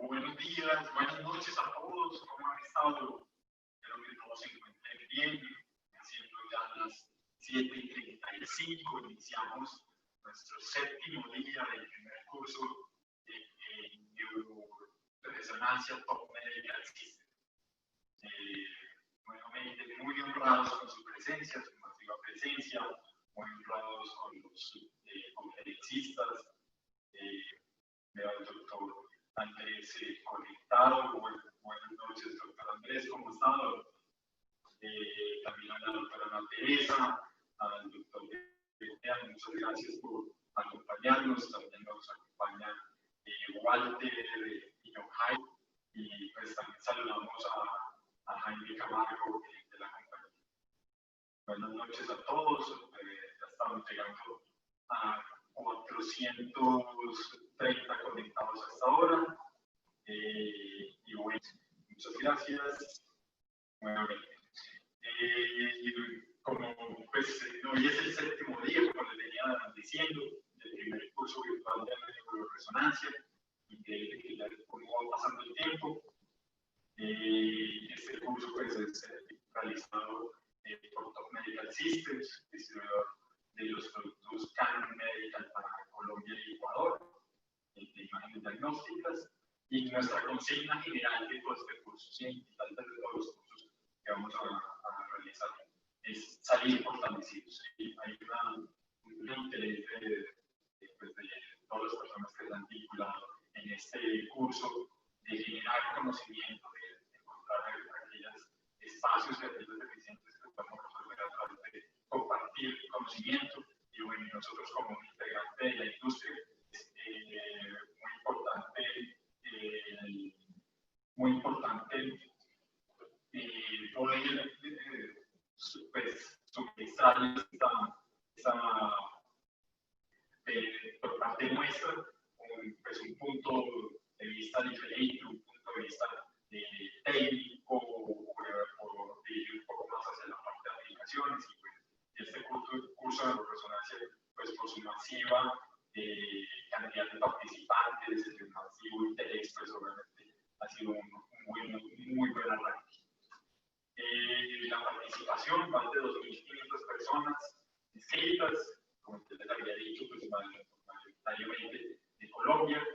Buenos días, buenas noches a todos. ¿Cómo han estado? Espero que todos se encuentren bien. Siendo ya las 7:35, iniciamos nuestro séptimo día del primer curso de Neuroresonancia Top Medical System. nuevamente muy honrados con su presencia, su masiva presencia, muy honrados con los conferencistas. Veo al doctor Andrés conectado. Buenas noches, doctor Andrés, ¿cómo está? También a la doctora Ana Teresa, al doctor Betea, muchas gracias por acompañarnos. También nos acompaña Walter y Yohai, y pues también saludamos a Jaime Camargo de la compañía. Buenas noches a todos. Ya estamos llegando a 430 conectados hasta ahora. Y bueno, muchas gracias nuevamente. Como pues hoy es el séptimo día, como les venía diciendo, del primer curso virtual de resonancia, increíble que ya cómo va pasando el tiempo. Este curso pues es realizado por Top Medical Systems, distribuidor de los productos Canon Medical para Colombia y Ecuador, de imágenes diagnósticas, y nuestra consigna general de todo este curso, ¿sí? Y tal vez de todos los cursos que vamos a realizar, es salir fortalecidos. ¿Sí? Hay un interés de todas las personas que se han vinculado en este curso de generar conocimiento, de encontrar aquellos espacios y aquellos deficientes que podemos resolver a través de compartir conocimiento. Y bueno, nosotros como un integrante de la industria, es muy importante poder pues, suministrar por parte nuestra pues, un punto de vista diferente, un punto de vista técnico, o de ir un poco más hacia la parte de aplicaciones. Y pues, este curso de resonancia, pues por su masiva cantidad de participantes, el masivo interés, pues obviamente ha sido un muy buen arranque. La participación, más de 2.500 personas inscritas, como les había dicho, pues mayoritariamente de Colombia,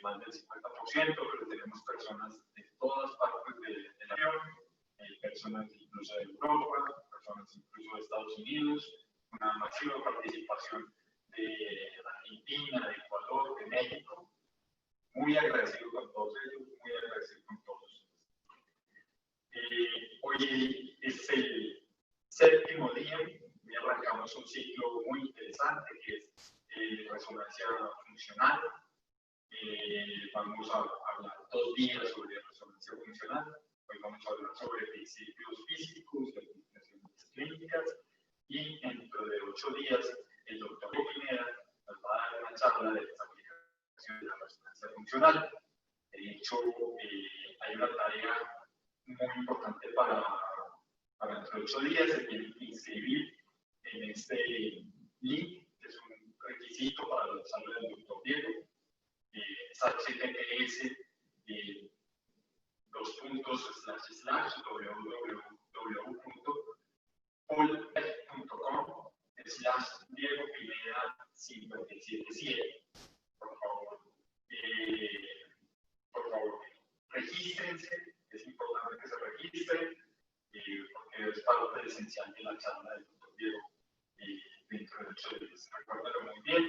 más del 50%, pero tenemos personas de todas partes de la región, personas incluso de Europa, personas incluso de Estados Unidos, una masiva participación de Argentina, de Ecuador, de México. Muy agradecido con todos ellos, muy agradecido con todos. Hoy es el séptimo día y arrancamos un ciclo muy interesante que es resonancia funcional. Vamos a hablar 2 días sobre resonancia funcional. Hoy vamos a hablar sobre principios físicos, de aplicaciones clínicas, y dentro de 8 días el doctor Pineda nos va a dar una charla de las aplicaciones de la resonancia funcional. De hecho, hay una tarea muy importante para dentro de 8 días. Se tienen que inscribir en este link, que es un requisito para la charla del doctor Diego. Es https www.poltech.com/Diego Pineda 577. Por favor, regístrense. Es importante que se registren, porque es parte esencial de la charla del doctor Diego dentro de 8 días. Recuérdalo muy bien.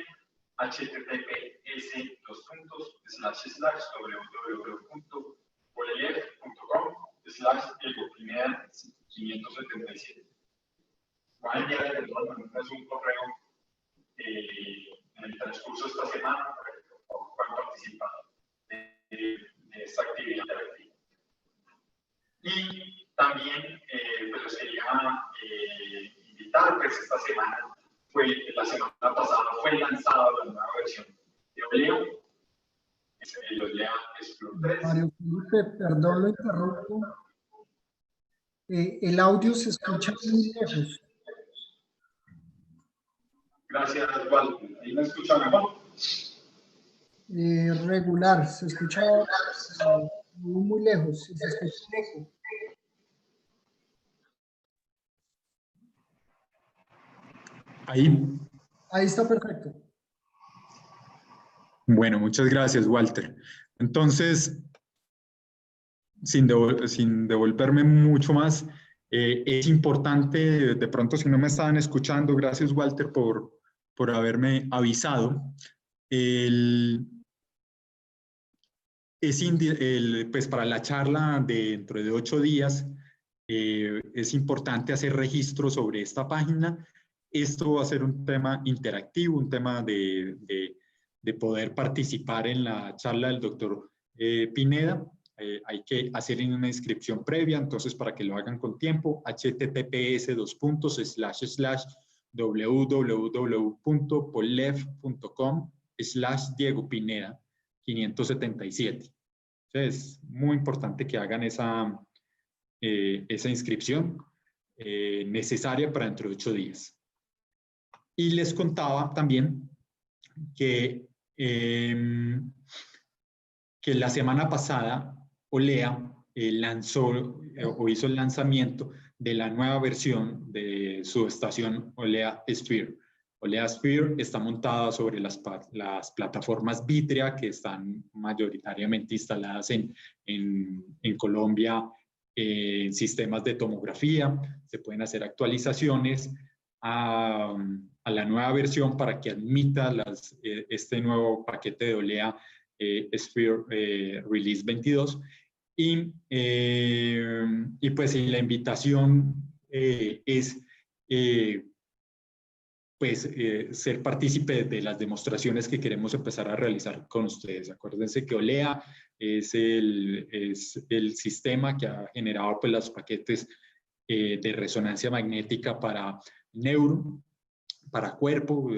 https://www.polelef.com/Diego Pineda 577. Voy a enviar de todas maneras un correo en el transcurso de esta semana para que por favor puedan participar de esta actividad interactiva. Y también pues los quería invitar, pues esta semana, la semana pasada fue lanzada la nueva versión de Oleo, el Olea Explore 3. Mario Felipe, perdón, lo interrumpo. El audio se escucha muy lejos. Gracias, Walter. ¿Ahí me escucha mejor? Regular, se escucha muy lejos, se escucha eco. Ahí está perfecto. Bueno, muchas gracias, Walter. Entonces, sin devolverme mucho más, Es importante, de pronto si no me estaban escuchando, gracias Walter por haberme avisado. Pues para la charla de dentro de 8 días es importante hacer registro sobre esta página. Esto va a ser un tema interactivo, un tema de poder participar en la charla del doctor Pineda. Hay que hacer una inscripción previa, entonces para que lo hagan con tiempo, https://www.pollev.com/Diego Pineda 577. Entonces, es muy importante que hagan esa inscripción necesaria para dentro de 8 días. Y les contaba también que la semana pasada OLEA lanzó o hizo el lanzamiento de la nueva versión de su estación OLEA Sphere. OLEA Sphere está montada sobre las plataformas Vitria, que están mayoritariamente instaladas en Colombia en sistemas de tomografía. Se pueden hacer actualizaciones a la nueva versión para que admita este nuevo paquete de OLEA Sphere Release 22. Y pues la invitación es ser partícipe de las demostraciones que queremos empezar a realizar con ustedes. Acuérdense que OLEA es el sistema que ha generado pues, los paquetes de resonancia magnética para neuro, para cuerpo.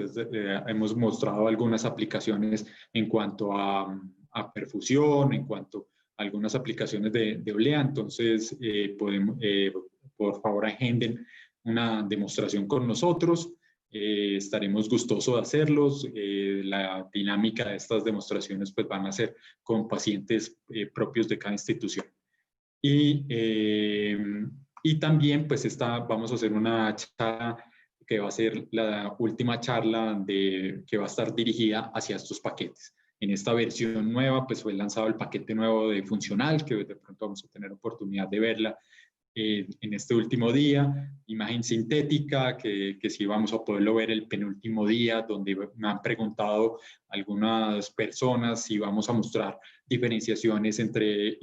Hemos mostrado algunas aplicaciones en cuanto a perfusión, en cuanto a algunas aplicaciones de OLEA. Entonces, por favor, agenden una demostración con nosotros. Estaremos gustosos de hacerlos. La dinámica de estas demostraciones pues, van a ser con pacientes propios de cada institución. Y también pues, vamos a hacer una charla que va a ser la última charla que va a estar dirigida hacia estos paquetes. En esta versión nueva, pues fue lanzado el paquete nuevo de funcional, que de pronto vamos a tener oportunidad de verla en este último día. Imagen sintética, que sí vamos a poderlo ver el penúltimo día, donde me han preguntado algunas personas si vamos a mostrar diferenciaciones entre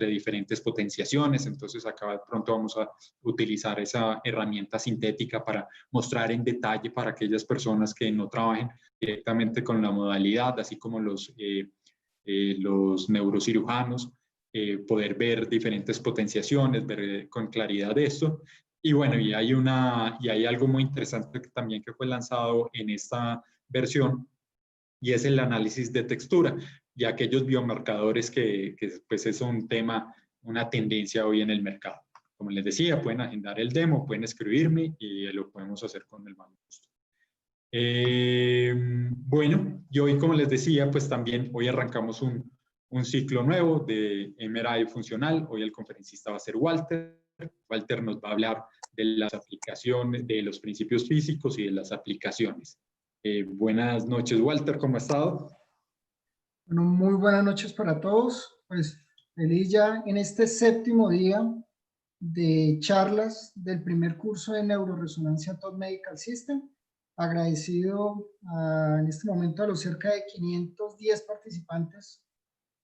diferentes potenciaciones. Entonces acá de pronto vamos a utilizar esa herramienta sintética para mostrar en detalle para aquellas personas que no trabajen directamente con la modalidad, así como los neurocirujanos, poder ver diferentes potenciaciones, ver con claridad esto. Y bueno, y hay algo muy interesante también que fue lanzado en esta versión, y es el análisis de textura y aquellos biomarcadores que pues es un tema, una tendencia hoy en el mercado. Como les decía, pueden agendar el demo, pueden escribirme y lo podemos hacer con el mayor gusto. Bueno, y hoy, como les decía, pues también hoy arrancamos un ciclo nuevo de MRI funcional. Hoy el conferencista va a ser Walter. Walter nos va a hablar de las aplicaciones, de los principios físicos y de las aplicaciones. Buenas noches, Walter, ¿cómo ha estado? Bueno, muy buenas noches para todos. Pues feliz ya en este 7º día de charlas del primer curso de Neuroresonancia Top Medical System. Agradecido en este momento a los cerca de 510 participantes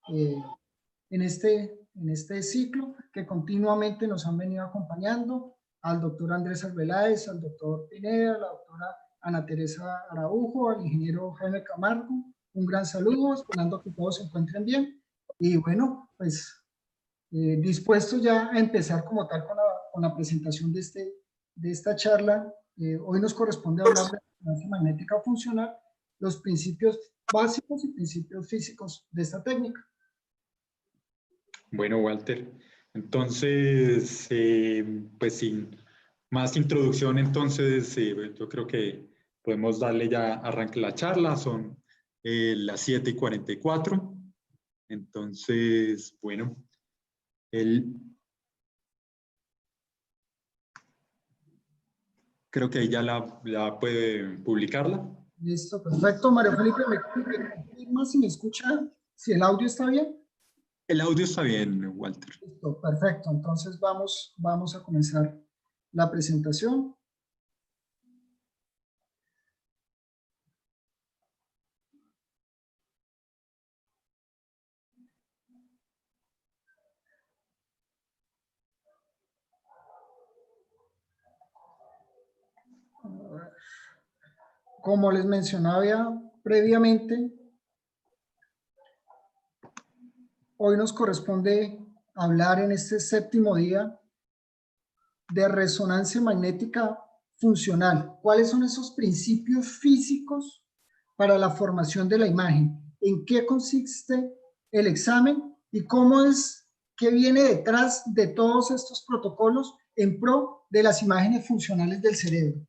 en este ciclo que continuamente nos han venido acompañando, al doctor Andrés Arbeláez, al doctor Pineda, a la doctora Ana Teresa Araujo, al ingeniero Jaime Camargo. Un gran saludo, esperando que todos se encuentren bien. Y bueno, pues dispuestos ya a empezar como tal con la presentación de esta charla. Hoy nos corresponde hablar de la resonancia magnética funcional, los principios básicos y principios físicos de esta técnica. Bueno, Walter, entonces, pues sin más introducción, entonces yo creo que podemos darle ya arranque la charla. Son las 7:44. Entonces, bueno, creo que ahí ya la puede publicarla. Listo, perfecto. Mario Felipe, ¿me confirma si me escucha, si el audio está bien? El audio está bien, Walter. Listo, perfecto. Entonces vamos a comenzar la presentación. Como les mencionaba previamente, hoy nos corresponde hablar en este séptimo día de resonancia magnética funcional. ¿Cuáles son esos principios físicos para la formación de la imagen? ¿En qué consiste el examen? ¿Y cómo es que viene detrás de todos estos protocolos en pro de las imágenes funcionales del cerebro?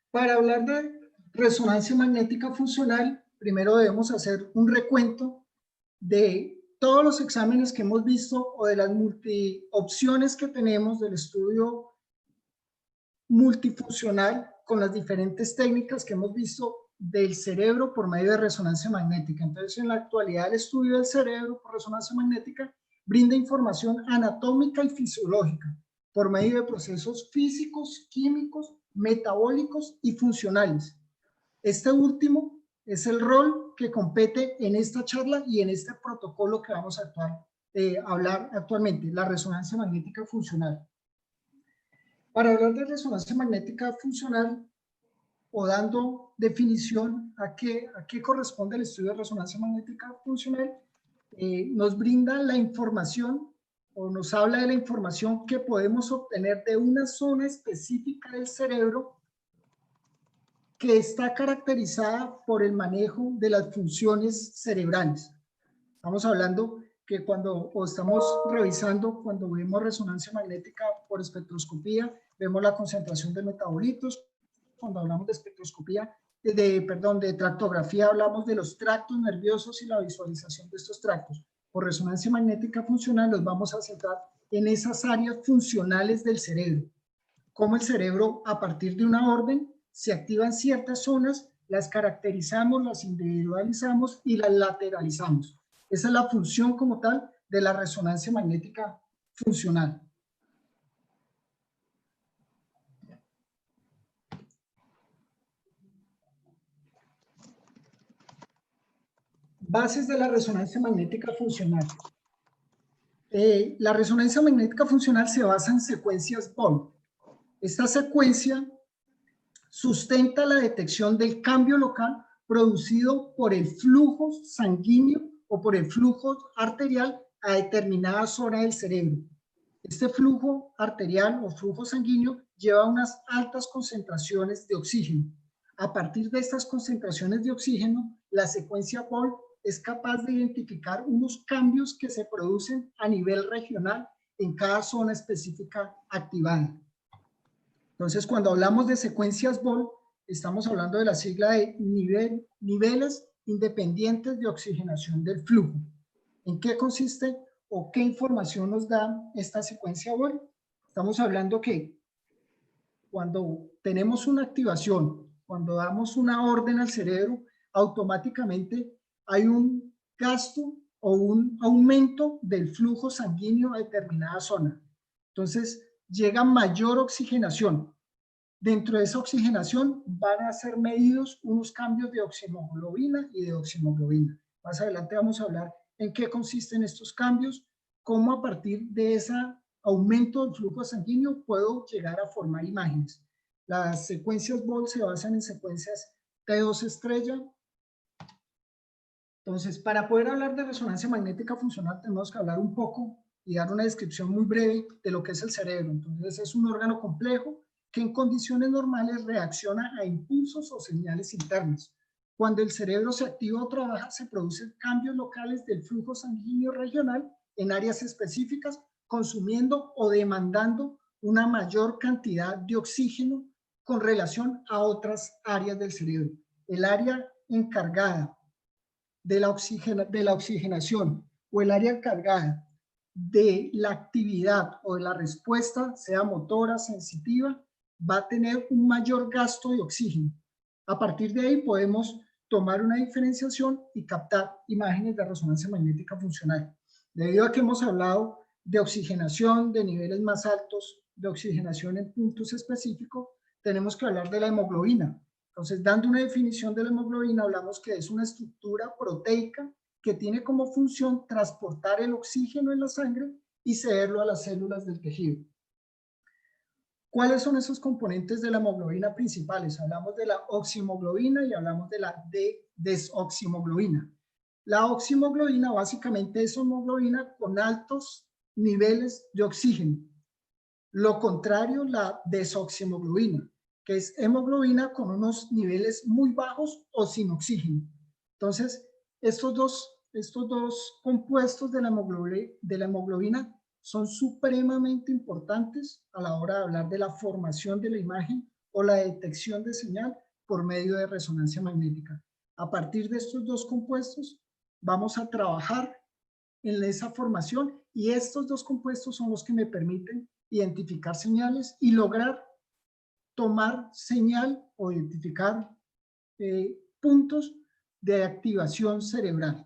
Para hablar de resonancia magnética funcional, primero debemos hacer un recuento de todos los exámenes que hemos visto o de las multiopciones que tenemos del estudio multifuncional con las diferentes técnicas que hemos visto del cerebro por medio de resonancia magnética. Entonces, en la actualidad, el estudio del cerebro por resonancia magnética brinda información anatómica y fisiológica por medio de procesos físicos, químicos, metabólicos y funcionales. Este último es el rol que compete en esta charla y en este protocolo que vamos a hablar actualmente, la resonancia magnética funcional. Para hablar de resonancia magnética funcional o dando definición a qué corresponde el estudio de resonancia magnética funcional, nos brinda la información o nos habla de la información que podemos obtener de una zona específica del cerebro que está caracterizada por el manejo de las funciones cerebrales. Estamos hablando que estamos revisando, cuando vemos resonancia magnética por espectroscopía, vemos la concentración de metabolitos. Cuando hablamos de espectroscopía, de tractografía, hablamos de los tractos nerviosos y la visualización de estos tractos. Por resonancia magnética funcional nos vamos a centrar en esas áreas funcionales del cerebro. Cómo el cerebro, a partir de una orden, se activan ciertas zonas, las caracterizamos, las individualizamos y las lateralizamos. Esa es la función como tal de la resonancia magnética funcional. Bases de la resonancia magnética funcional. La resonancia magnética funcional se basa en secuencias BOL. Esta secuencia sustenta la detección del cambio local producido por el flujo sanguíneo o por el flujo arterial a determinada zona del cerebro. Este flujo arterial o flujo sanguíneo lleva unas altas concentraciones de oxígeno. A partir de estas concentraciones de oxígeno, la secuencia BOL es capaz de identificar unos cambios que se producen a nivel regional en cada zona específica activada. Entonces, cuando hablamos de secuencias BOL, estamos hablando de la sigla de niveles independientes de oxigenación del flujo. ¿En qué consiste o qué información nos da esta secuencia BOL? Estamos hablando que cuando tenemos una activación, cuando damos una orden al cerebro, automáticamente hay un gasto o un aumento del flujo sanguíneo a determinada zona. Entonces, llega mayor oxigenación. Dentro de esa oxigenación van a ser medidos unos cambios de oximoglobina y de oximoglobina. Más adelante vamos a hablar en qué consisten estos cambios, cómo a partir de ese aumento del flujo sanguíneo puedo llegar a formar imágenes. Las secuencias BOL se basan en secuencias T2 estrella. Entonces, para poder hablar de resonancia magnética funcional tenemos que hablar un poco y dar una descripción muy breve de lo que es el cerebro. Entonces, es un órgano complejo que en condiciones normales reacciona a impulsos o señales internas. Cuando el cerebro se activa o trabaja, se producen cambios locales del flujo sanguíneo regional en áreas específicas, consumiendo o demandando una mayor cantidad de oxígeno con relación a otras áreas del cerebro. El área encargada de la oxigenación o el área encargada de la actividad o de la respuesta, sea motora, sensitiva, va a tener un mayor gasto de oxígeno. A partir de ahí podemos tomar una diferenciación y captar imágenes de resonancia magnética funcional. Debido a que hemos hablado de oxigenación de niveles más altos, de oxigenación en puntos específicos, tenemos que hablar de la hemoglobina. Entonces, dando una definición de la hemoglobina, hablamos que es una estructura proteica que tiene como función transportar el oxígeno en la sangre y cederlo a las células del tejido. ¿Cuáles son esos componentes de la hemoglobina principales? Hablamos de la oxihemoglobina y hablamos de la desoxihemoglobina. La oxihemoglobina básicamente es hemoglobina con altos niveles de oxígeno. Lo contrario, la desoxihemoglobina, que es hemoglobina con unos niveles muy bajos o sin oxígeno. Entonces, estos dos compuestos de la hemoglobina son supremamente importantes a la hora de hablar de la formación de la imagen o la detección de señal por medio de resonancia magnética. A partir de estos dos compuestos, vamos a trabajar en esa formación y estos dos compuestos son los que me permiten identificar señales y lograr tomar señal o identificar puntos de activación cerebral.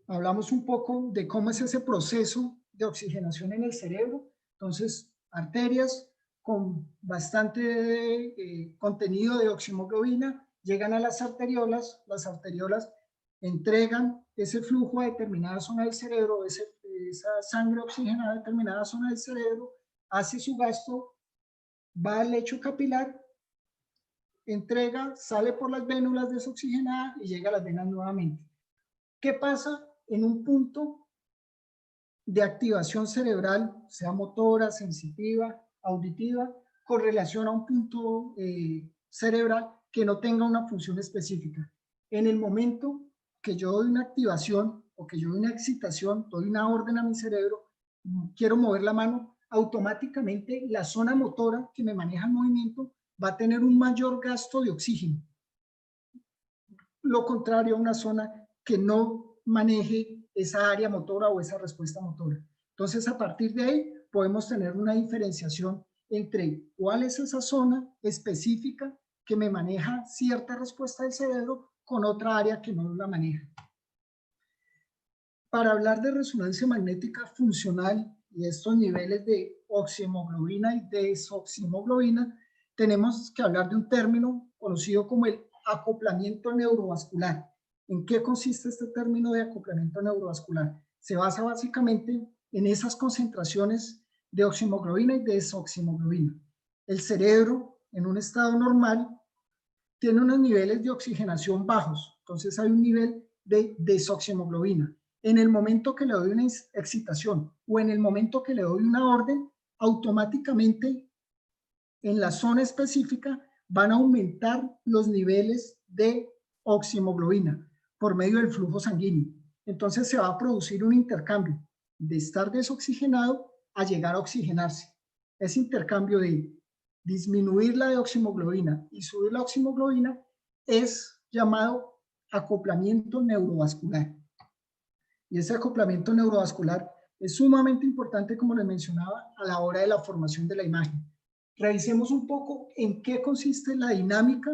Hablamos un poco de cómo es ese proceso de oxigenación en el cerebro. Entonces, arterias con bastante contenido de oxihemoglobina llegan a las arteriolas entregan ese flujo a determinada zona del cerebro, esa sangre oxigenada a determinada zona del cerebro, hace su gasto, va al lecho capilar, entrega, sale por las vénulas desoxigenada y llega a las venas nuevamente. ¿Qué pasa en un punto de activación cerebral, sea motora, sensitiva, auditiva, con relación a un punto cerebral que no tenga una función específica? En el momento que yo doy una activación o que yo doy una excitación, doy una orden a mi cerebro, quiero mover la mano, automáticamente la zona motora que me maneja el movimiento va a tener un mayor gasto de oxígeno. Lo contrario a una zona que no maneje esa área motora o esa respuesta motora. Entonces, a partir de ahí, podemos tener una diferenciación entre cuál es esa zona específica que me maneja cierta respuesta del cerebro con otra área que no la maneja. Para hablar de resonancia magnética funcional y estos niveles de oxihemoglobina y desoxihemoglobina, tenemos que hablar de un término conocido como el acoplamiento neurovascular. ¿En qué consiste este término de acoplamiento neurovascular? Se basa básicamente en esas concentraciones de oxihemoglobina y desoxihemoglobina. El cerebro, en un estado normal, tiene unos niveles de oxigenación bajos, entonces hay un nivel de desoxihemoglobina. En el momento que le doy una excitación o en el momento que le doy una orden, automáticamente en la zona específica van a aumentar los niveles de oxihemoglobina por medio del flujo sanguíneo. Entonces se va a producir un intercambio de estar desoxigenado a llegar a oxigenarse. Ese intercambio de disminuir la oxihemoglobina y subir la oxihemoglobina es llamado acoplamiento neurovascular. Y ese acoplamiento neurovascular es sumamente importante, como les mencionaba, a la hora de la formación de la imagen. Revisemos un poco en qué consiste la dinámica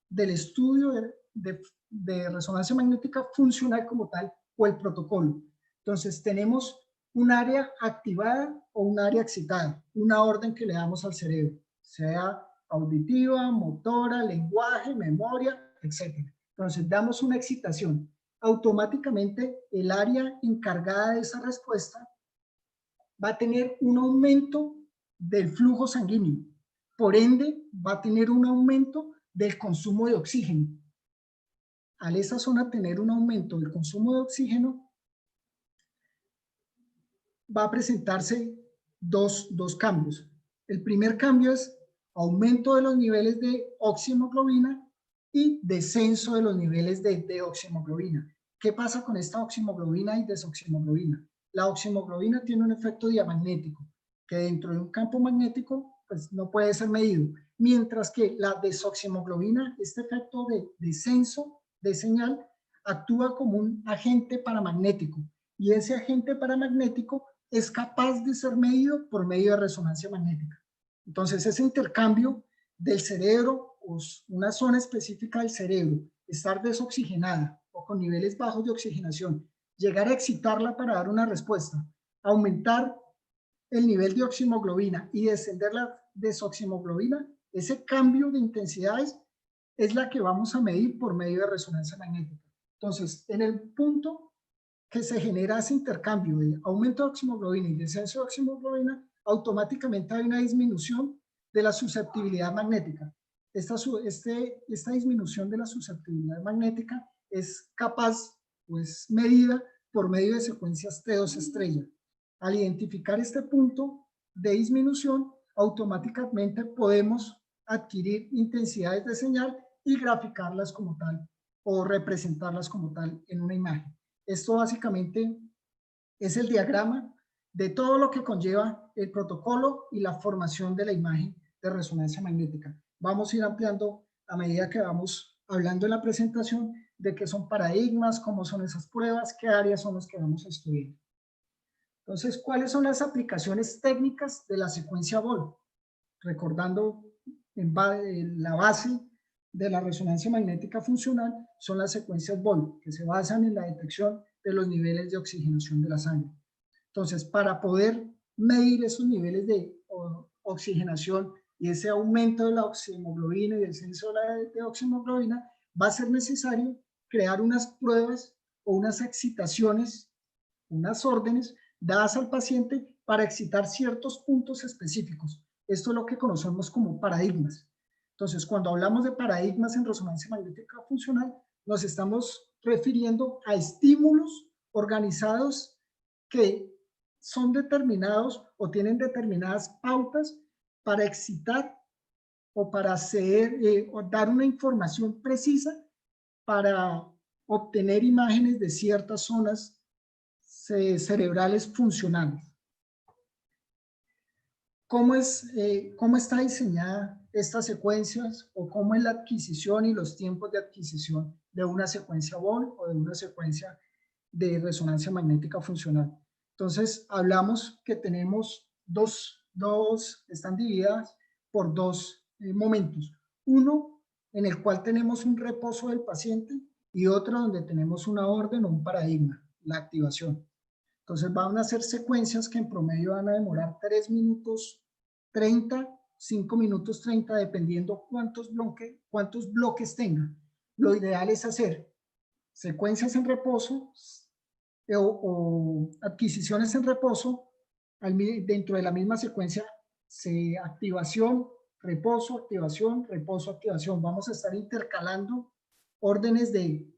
del estudio de resonancia magnética funcional como tal o el protocolo. Entonces tenemos un área activada o un área excitada, una orden que le damos al cerebro, sea auditiva, motora, lenguaje, memoria, etc. Entonces damos una excitación. Automáticamente el área encargada de esa respuesta va a tener un aumento del flujo sanguíneo. Por ende, va a tener un aumento del consumo de oxígeno. Al esa zona tener un aumento del consumo de oxígeno, va a presentarse dos cambios. El primer cambio es aumento de los niveles de oxihemoglobina y descenso de los niveles de deoxihemoglobina. ¿Qué pasa con esta oxihemoglobina y desoxihemoglobina? La oxihemoglobina tiene un efecto diamagnético, que dentro de un campo magnético pues, no puede ser medido, mientras que la desoxihemoglobina, este efecto de descenso de señal, actúa como un agente paramagnético, y ese agente paramagnético es capaz de ser medido por medio de resonancia magnética. Entonces, ese intercambio del cerebro una zona específica del cerebro estar desoxigenada o con niveles bajos de oxigenación, llegar a excitarla para dar una respuesta, aumentar el nivel de oximoglobina y descender la desoximoglobina, ese cambio de intensidades es la que vamos a medir por medio de resonancia magnética. Entonces, en el punto que se genera ese intercambio de aumento de oximoglobina y descenso de oximoglobina, automáticamente hay una disminución de la susceptibilidad magnética. Esta disminución de la susceptibilidad magnética es capaz, pues, medida por medio de secuencias T2 estrella. Al identificar este punto de disminución, automáticamente podemos adquirir intensidades de señal y graficarlas como tal o representarlas como tal en una imagen. Esto básicamente es el diagrama de todo lo que conlleva el protocolo y la formación de la imagen de resonancia magnética. Vamos a ir ampliando a medida que vamos hablando en la presentación de qué son paradigmas, cómo son esas pruebas, qué áreas son las que vamos a estudiar. Entonces, ¿cuáles son las aplicaciones técnicas de la secuencia BOL? Recordando la base de la resonancia magnética funcional son las secuencias BOL, que se basan en la detección de los niveles de oxigenación de la sangre. Entonces, para poder medir esos niveles de oxigenación y ese aumento de la oximoglobina y el descenso de oximoglobina, va a ser necesario crear unas pruebas o unas excitaciones, unas órdenes dadas al paciente para excitar ciertos puntos específicos. Esto es lo que conocemos como paradigmas. Entonces, cuando hablamos de paradigmas en resonancia magnética funcional, nos estamos refiriendo a estímulos organizados que son determinados o tienen determinadas pautas para excitar o para o dar una información precisa para obtener imágenes de ciertas zonas cerebrales funcionales. ¿Cómo está diseñada estas secuencias o cómo es la adquisición y los tiempos de adquisición de una secuencia BOL o de una secuencia de resonancia magnética funcional? Entonces, hablamos que tenemos están divididas por dos momentos. Uno en el cual tenemos un reposo del paciente y otro donde tenemos una orden o un paradigma, la activación. Entonces van a ser secuencias que en promedio van a demorar 3 minutos 30, 5 minutos 30, dependiendo cuántos bloques tengan. Lo ideal es hacer secuencias en reposo o adquisiciones en reposo dentro de la misma secuencia, activación, reposo, activación, reposo, activación. Vamos a estar intercalando órdenes de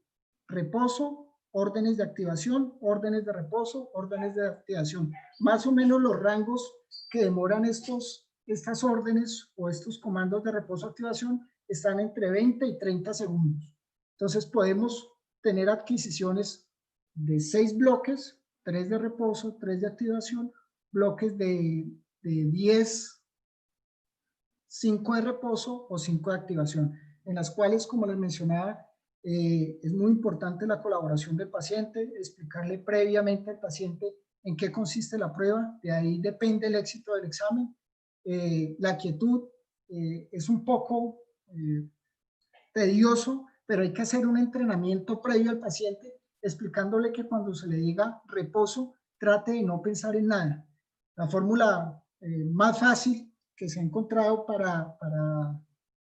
reposo, órdenes de activación, órdenes de reposo, órdenes de activación. Más o menos los rangos que demoran estas órdenes o estos comandos de reposo-activación están entre 20 y 30 segundos. Entonces podemos tener adquisiciones de 6 bloques, 3 de reposo, 3 de activación, bloques de 10, 5 de reposo o 5 de activación, en las cuales, como les mencionaba, es muy importante la colaboración del paciente, explicarle previamente al paciente en qué consiste la prueba, de ahí depende el éxito del examen. La quietud es un poco tedioso, pero hay que hacer un entrenamiento previo al paciente, explicándole que cuando se le diga reposo, trate de no pensar en nada. La fórmula más fácil que se ha encontrado para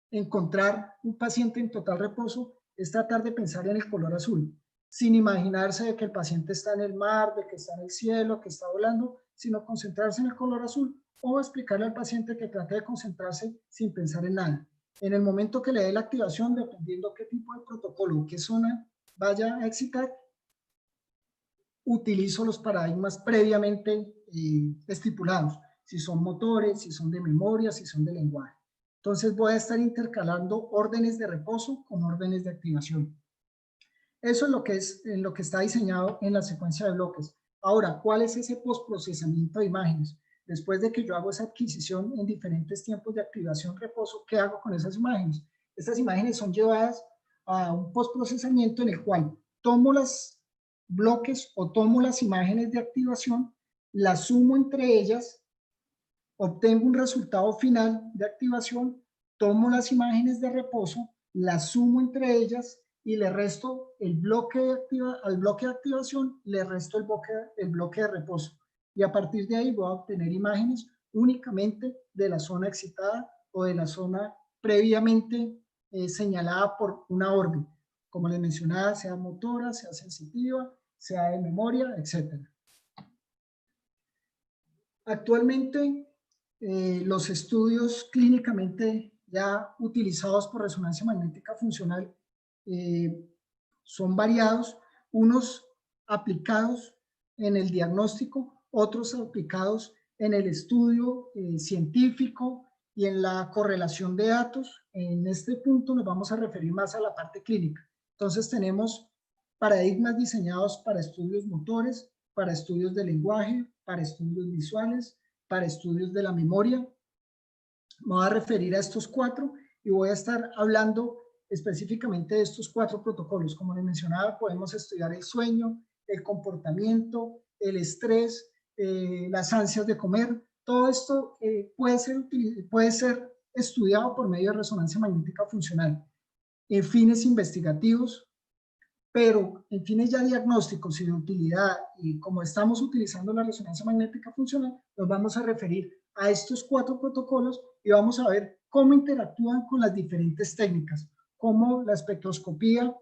encontrar un paciente en total reposo es tratar de pensar en el color azul, sin imaginarse de que el paciente está en el mar, de que está en el cielo, que está volando, sino concentrarse en el color azul o explicarle al paciente que trate de concentrarse sin pensar en nada. En el momento que le dé la activación, dependiendo qué tipo de protocolo, qué zona vaya a excitar, utilizo los paradigmas previamente estipulados, si son motores, si son de memoria, si son de lenguaje. Entonces voy a estar intercalando órdenes de reposo con órdenes de activación. Eso es lo que está diseñado en la secuencia de bloques. Ahora, ¿cuál es ese postprocesamiento de imágenes? Después de que yo hago esa adquisición en diferentes tiempos de activación, reposo, ¿qué hago con esas imágenes? Estas imágenes son llevadas a un postprocesamiento en el cual tomo los bloques o tomo las imágenes de activación, las sumo entre ellas, obtengo un resultado final de activación, tomo las imágenes de reposo, las sumo entre ellas y le resto el bloque al bloque de activación, le resto el bloque de reposo. Y a partir de ahí voy a obtener imágenes únicamente de la zona excitada o de la zona previamente señalada por una orden. Como les mencionaba, sea motora, sea sensitiva, sea de memoria, etc. Actualmente, los estudios clínicamente ya utilizados por resonancia magnética funcional son variados, unos aplicados en el diagnóstico, otros aplicados en el estudio científico y en la correlación de datos. En este punto nos vamos a referir más a la parte clínica. Entonces tenemos paradigmas diseñados para estudios motores, para estudios de lenguaje, para estudios visuales, para estudios de la memoria. Me voy a referir a estos 4 y voy a estar hablando específicamente de estos 4 protocolos. Como les mencionaba, podemos estudiar el sueño, el comportamiento, el estrés, las ansias de comer. Todo esto puede ser estudiado por medio de resonancia magnética funcional en fines investigativos, pero en fines ya diagnósticos y de utilidad, y como estamos utilizando la resonancia magnética funcional, nos vamos a referir a estos 4 protocolos y vamos a ver cómo interactúan con las diferentes técnicas, cómo la espectroscopía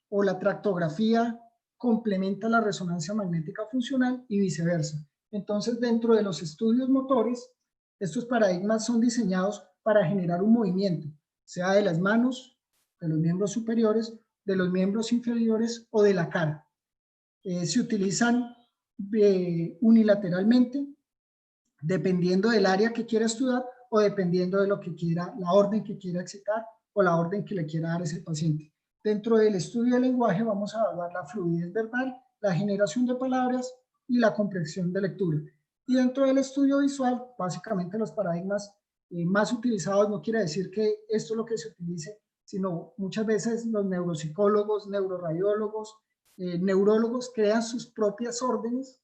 o la tractografía complementa la resonancia magnética funcional y viceversa. Entonces, dentro de los estudios motores, estos paradigmas son diseñados para generar un movimiento, sea de las manos, de los miembros superiores, de los miembros inferiores o de la cara. Se utilizan unilateralmente, dependiendo del área que quiera estudiar o dependiendo de lo que quiera, la orden que quiera excitar o la orden que le quiera dar ese paciente. Dentro del estudio del lenguaje vamos a evaluar la fluidez verbal, la generación de palabras y la comprensión de lectura. Y dentro del estudio visual, básicamente los paradigmas más utilizados, no quiere decir que esto es lo que se utilice, sino muchas veces los neuropsicólogos, neuroradiólogos, neurólogos crean sus propias órdenes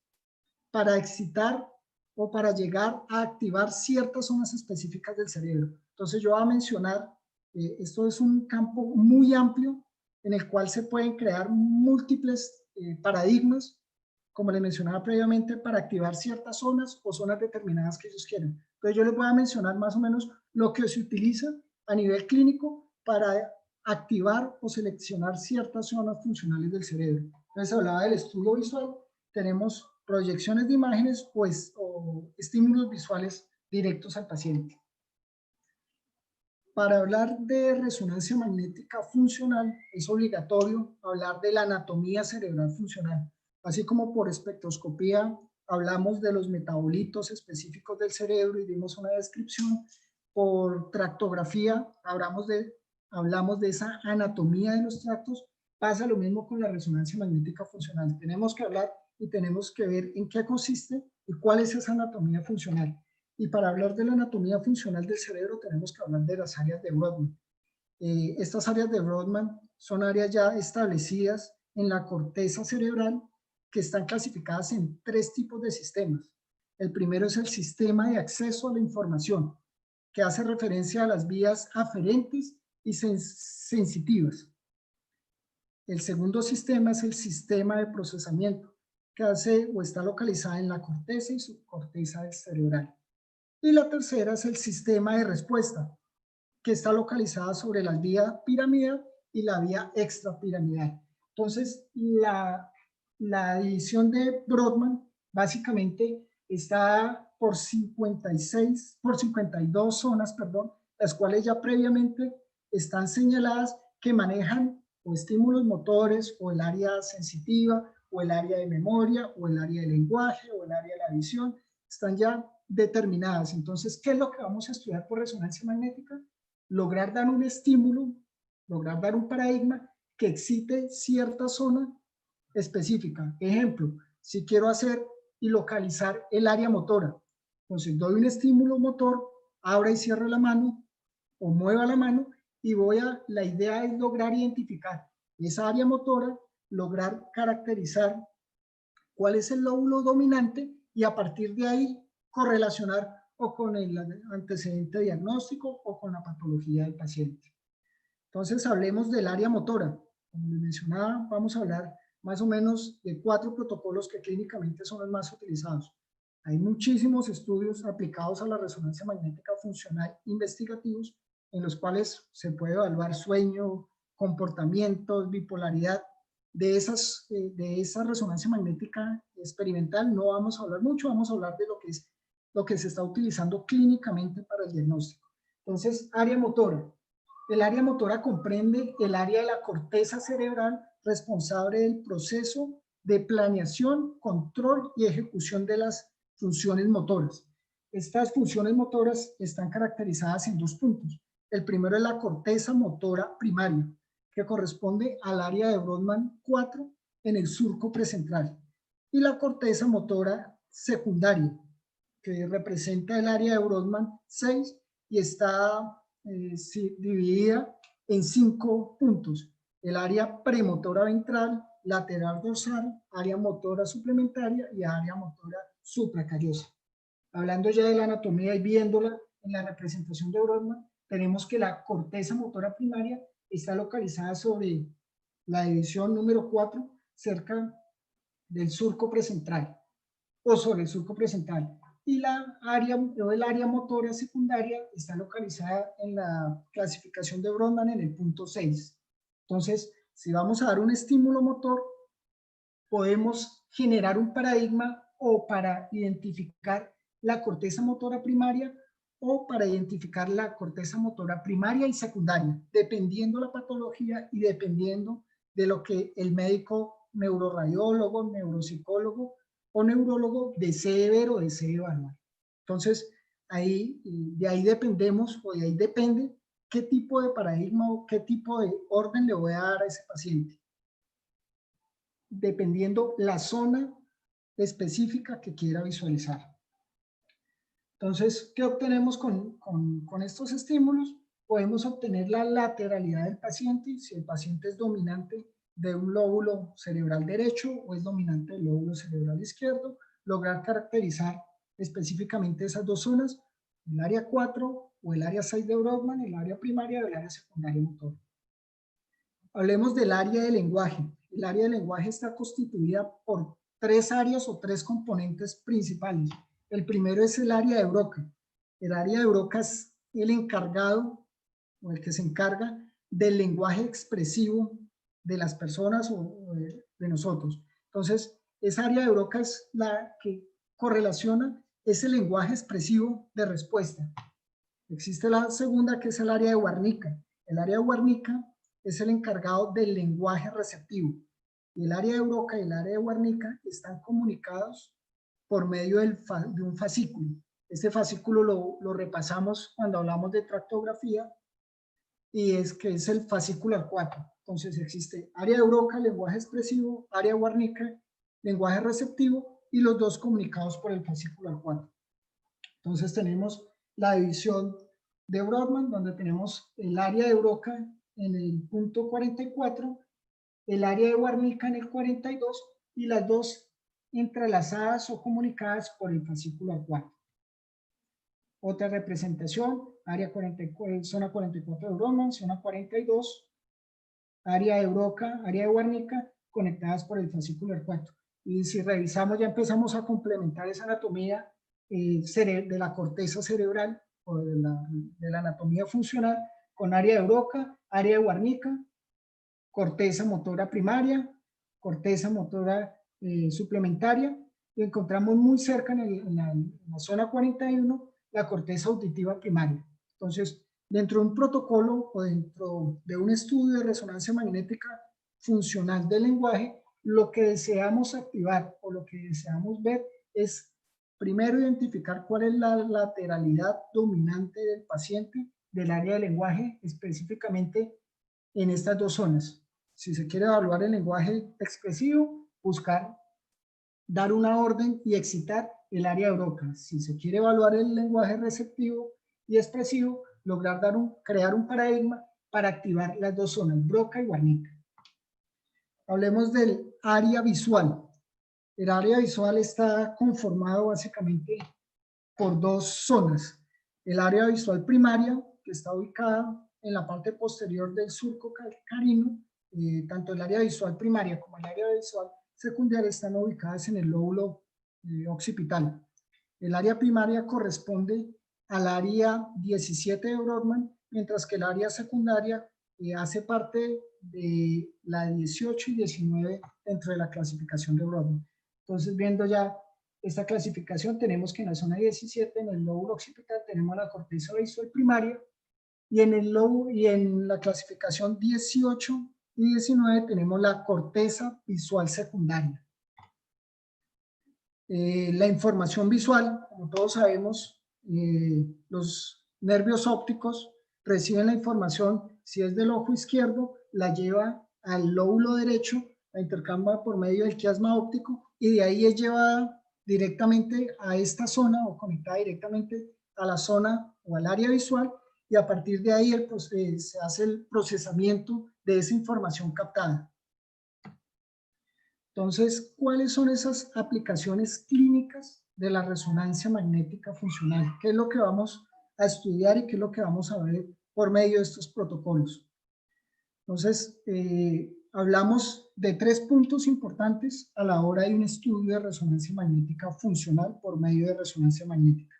para excitar o para llegar a activar ciertas zonas específicas del cerebro. Entonces yo voy a mencionar, esto es un campo muy amplio en el cual se pueden crear múltiples paradigmas, como les mencionaba previamente, para activar ciertas zonas o zonas determinadas que ellos quieren. Entonces yo les voy a mencionar más o menos lo que se utiliza a nivel clínico para activar o seleccionar ciertas zonas funcionales del cerebro. Entonces hablaba del estudio visual, tenemos proyecciones de imágenes pues, o estímulos visuales directos al paciente. Para hablar de resonancia magnética funcional es obligatorio hablar de la anatomía cerebral funcional, así como por espectroscopía hablamos de los metabolitos específicos del cerebro y dimos una descripción. Por tractografía hablamos de esa anatomía de los tractos. Pasa lo mismo con la resonancia magnética funcional. Tenemos que hablar y tenemos que ver en qué consiste y cuál es esa anatomía funcional. Y para hablar de la anatomía funcional del cerebro tenemos que hablar de las áreas de Brodmann. Estas áreas de Brodmann son áreas ya establecidas en la corteza cerebral que están clasificadas en 3 tipos de sistemas. El primero es el sistema de acceso a la información, que hace referencia a las vías aferentes y sensitivas. El segundo sistema es el sistema de procesamiento, que hace o está localizada en la corteza y subcorteza cerebral. Y la tercera es el sistema de respuesta, que está localizada sobre la vía piramidal y la vía extrapiramidal. Entonces, la división de Brodmann básicamente está por 52 zonas, las cuales ya previamente están señaladas que manejan o estímulos motores o el área sensitiva o el área de memoria o el área de lenguaje o el área de la visión, están ya determinadas. Entonces, ¿qué es lo que vamos a estudiar por resonancia magnética? Lograr dar un estímulo, lograr dar un paradigma que excite cierta zona específica. Ejemplo, si quiero hacer y localizar el área motora, entonces doy un estímulo motor, abra y cierre la mano o mueva la mano y la idea es lograr identificar esa área motora, lograr caracterizar cuál es el lóbulo dominante y a partir de ahí correlacionar o con el antecedente diagnóstico o con la patología del paciente. Entonces, hablemos del área motora. Como les mencionaba, vamos a hablar más o menos de 4 protocolos que clínicamente son los más utilizados. Hay muchísimos estudios aplicados a la resonancia magnética funcional investigativos en los cuales se puede evaluar sueño, comportamientos, bipolaridad. De esa resonancia magnética experimental no vamos a hablar mucho, vamos a hablar de lo que se está utilizando clínicamente para el diagnóstico. Entonces, área motora. El área motora comprende el área de la corteza cerebral responsable del proceso de planeación, control y ejecución de las funciones motoras. Estas funciones motoras están caracterizadas en 2 puntos. El primero es la corteza motora primaria, que corresponde al área de Brodmann 4 en el surco precentral, y la corteza motora secundaria, que representa el área de Brodmann 6 y está dividida en 5 puntos: el área premotora ventral, lateral dorsal, área motora suplementaria y área motora supracariosa. Hablando ya de la anatomía y viéndola en la representación de Brodmann, tenemos que la corteza motora primaria está localizada sobre la división número 4, cerca del surco precentral, o sobre el surco precentral. Y el área motora secundaria está localizada en la clasificación de Brodmann en el punto 6. Entonces, si vamos a dar un estímulo motor, podemos generar un paradigma o para identificar la corteza motora primaria o para identificar la corteza motora primaria y secundaria, dependiendo la patología y dependiendo de lo que el médico neuroradiólogo, neuropsicólogo o neurólogo desee ver o desee evaluar. Entonces, de ahí dependemos, o de ahí depende qué tipo de paradigma o qué tipo de orden le voy a dar a ese paciente, dependiendo la zona específica que quiera visualizar. Entonces, ¿qué obtenemos con estos estímulos? Podemos obtener la lateralidad del paciente, si el paciente es dominante de un lóbulo cerebral derecho o es dominante del lóbulo cerebral izquierdo, lograr caracterizar específicamente esas 2 zonas, el área 4 o el área 6 de Brodmann, el área primaria o el área secundaria motor. Hablemos del área de lenguaje. El área de lenguaje está constituida por 3 áreas o 3 componentes principales. El primero es el área de Broca. El área de Broca es el encargado o el que se encarga del lenguaje expresivo de las personas o de nosotros. Entonces, esa área de Broca es la que correlaciona ese lenguaje expresivo de respuesta. Existe la segunda, que es el área de Wernicke. El área de Wernicke es el encargado del lenguaje receptivo. Y el área de Broca y el área de Wernicke están comunicados por medio de un fascículo. Este fascículo lo repasamos cuando hablamos de tractografía, y es que es el fascículo 4. Entonces existe área de Broca, lenguaje expresivo, área de Wernicke, lenguaje receptivo, y los 2 comunicados por el fascículo 4. Entonces tenemos la división de Brodmann, donde tenemos el área de Broca en el punto 44, el área de Wernicke en el 42, y las 2 entrelazadas o comunicadas por el fascículo 4. Otra representación, área 44, zona 44 de Brodmann, zona 42, área de Broca, área de Wernicke, conectadas por el fascículo 4. Y si revisamos, ya empezamos a complementar esa anatomía de la corteza cerebral o de la anatomía funcional con área de Broca, área de Wernicke, corteza motora primaria, corteza motora suplementaria, y encontramos muy cerca en la zona 41 la corteza auditiva primaria. Entonces, dentro de un protocolo o dentro de un estudio de resonancia magnética funcional del lenguaje, lo que deseamos activar o lo que deseamos ver es primero identificar cuál es la lateralidad dominante del paciente del área de lenguaje, específicamente en estas 2 zonas. Si se quiere evaluar el lenguaje expresivo, buscar dar una orden y excitar el área de Broca. Si se quiere evaluar el lenguaje receptivo y expresivo, lograr crear un paradigma para activar las 2 zonas, Broca y Wernicke. Hablemos del área visual. El área visual está conformado básicamente por dos zonas. El área visual primaria, que está ubicada en la parte posterior del surco calcarino, tanto el área visual primaria como el área visual secundaria están ubicadas en el lóbulo occipital. El área primaria corresponde al área 17 de Brodmann, mientras que el área secundaria hace parte de la 18 y 19 dentro de la clasificación de Brodmann. Entonces, viendo ya esta clasificación, tenemos que en la zona 17, en el lóbulo occipital, tenemos la corteza visual primaria, y en la clasificación 18 y 19 tenemos la corteza visual secundaria. La información visual, como todos sabemos, los nervios ópticos reciben la información, si es del ojo izquierdo, la lleva al lóbulo derecho, la intercambia por medio del quiasma óptico y de ahí es llevada directamente a esta zona o conectada directamente a la zona o al área visual, y a partir de ahí se hace el procesamiento de esa información captada. Entonces, ¿cuáles son esas aplicaciones clínicas de la resonancia magnética funcional? ¿Qué es lo que vamos a estudiar y qué es lo que vamos a ver por medio de estos protocolos? Entonces, hablamos de 3 puntos importantes a la hora de un estudio de resonancia magnética funcional por medio de resonancia magnética.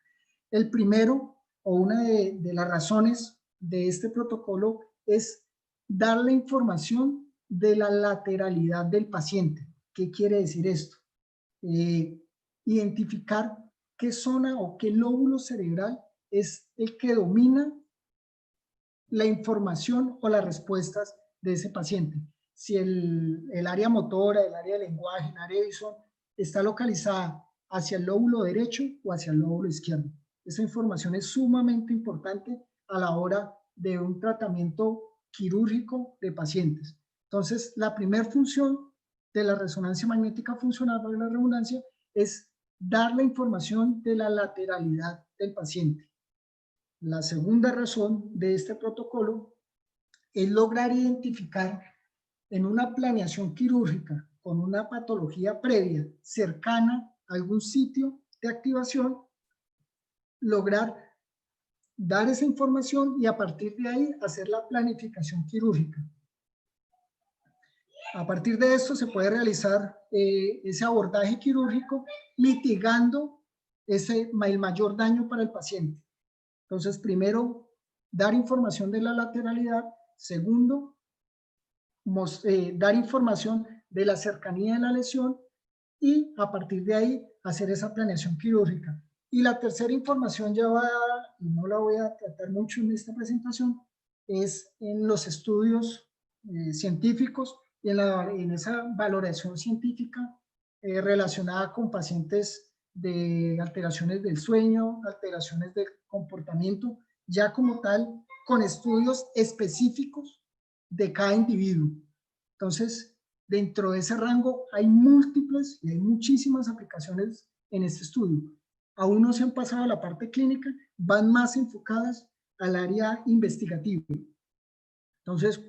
El primero, o una de las razones de este protocolo, es dar la información de la lateralidad del paciente. ¿Qué quiere decir esto? Identificar qué zona o qué lóbulo cerebral es el que domina la información o las respuestas de ese paciente. Si el área motora, el área de lenguaje, el área de visión está localizada hacia el lóbulo derecho o hacia el lóbulo izquierdo. Esa información es sumamente importante a la hora de un tratamiento quirúrgico de pacientes. Entonces, la primera función de la resonancia magnética funcional, para la redundancia, es dar la información de la lateralidad del paciente. La segunda razón de este protocolo es lograr identificar en una planeación quirúrgica con una patología previa cercana a algún sitio de activación, lograr dar esa información y a partir de ahí hacer la planificación quirúrgica. A partir de esto se puede realizar ese abordaje quirúrgico mitigando el mayor daño para el paciente. Entonces, primero, dar información de la lateralidad. Segundo, dar información de la cercanía de la lesión y a partir de ahí hacer esa planeación quirúrgica. Y la tercera información ya va, y no la voy a tratar mucho en esta presentación, es en los estudios científicos y en esa valoración científica relacionada con pacientes de alteraciones del sueño, alteraciones del comportamiento, ya como tal, con estudios específicos de cada individuo. Entonces, dentro de ese rango hay múltiples y hay muchísimas aplicaciones en este estudio. Aún no se han pasado a la parte clínica, van más enfocadas al área investigativa. Entonces,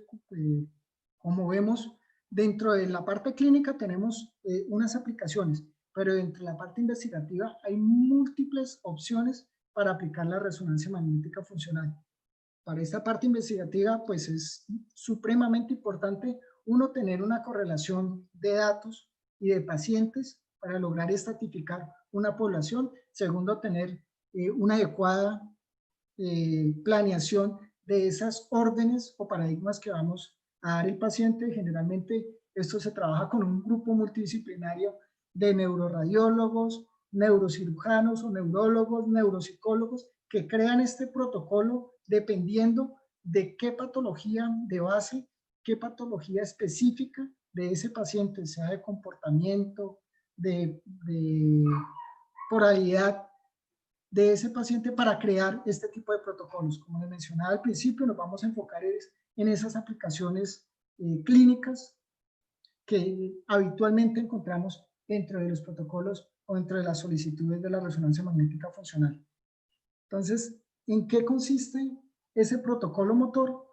como vemos, dentro de la parte clínica tenemos unas aplicaciones, pero dentro de la parte investigativa hay múltiples opciones para aplicar la resonancia magnética funcional. Para esta parte investigativa, pues es supremamente importante, uno, tener una correlación de datos y de pacientes para lograr estratificar una población. Segundo, tener una adecuada planeación de esas órdenes o paradigmas que vamos a dar el paciente. Generalmente esto se trabaja con un grupo multidisciplinario de neuroradiólogos, neurocirujanos o neurólogos, neuropsicólogos que crean este protocolo dependiendo de qué patología de base, qué patología específica de ese paciente, sea de comportamiento, de poralidad de ese paciente, para crear este tipo de protocolos. Como les mencionaba al principio, nos vamos a enfocar en esas aplicaciones clínicas que habitualmente encontramos dentro de los protocolos o dentro de las solicitudes de la resonancia magnética funcional. Entonces, ¿en qué consiste ese protocolo motor?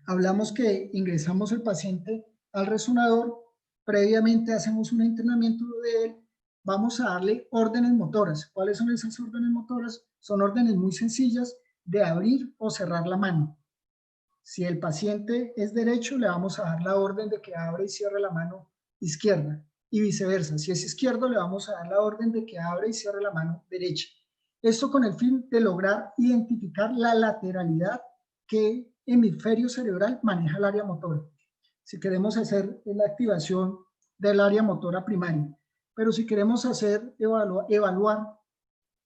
Hablamos que ingresamos el paciente al resonador, previamente hacemos un entrenamiento de él vamos a darle órdenes motoras. ¿Cuáles son esas órdenes motoras? Son órdenes muy sencillas de abrir o cerrar la mano. Si el paciente es derecho, le vamos a dar la orden de que abra y cierre la mano izquierda, y viceversa. Si es izquierdo, le vamos a dar la orden de que abra y cierre la mano derecha. Esto con el fin de lograr identificar la lateralidad que hemisferio cerebral maneja el área motora. Si queremos hacer la activación del área motora primaria, pero si queremos evaluar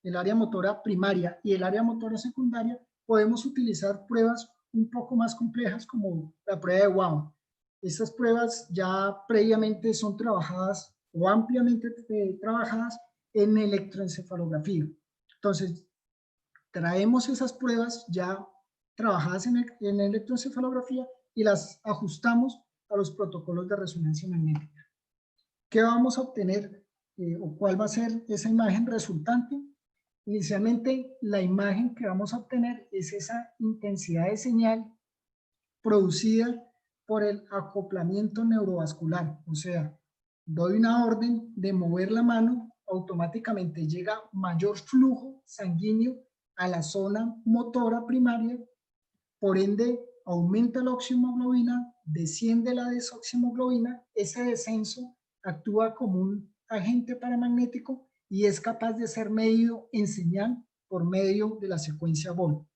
el área motora primaria y el área motora secundaria, podemos utilizar pruebas un poco más complejas como la prueba de Wow. Estas pruebas ya previamente son trabajadas o ampliamente trabajadas en electroencefalografía. Entonces, traemos esas pruebas ya trabajadas en electroencefalografía y las ajustamos a los protocolos de resonancia magnética. ¿Qué vamos a obtener o cuál va a ser esa imagen resultante? Inicialmente, la imagen que vamos a obtener es esa intensidad de señal producida por el acoplamiento neurovascular. O sea, doy una orden de mover la mano, automáticamente llega mayor flujo sanguíneo a la zona motora primaria, por ende aumenta la oximoglobina, desciende la desoximoglobina, ese descenso actúa como un agente paramagnético y es capaz de ser medido en señal por medio de la secuencia BOL.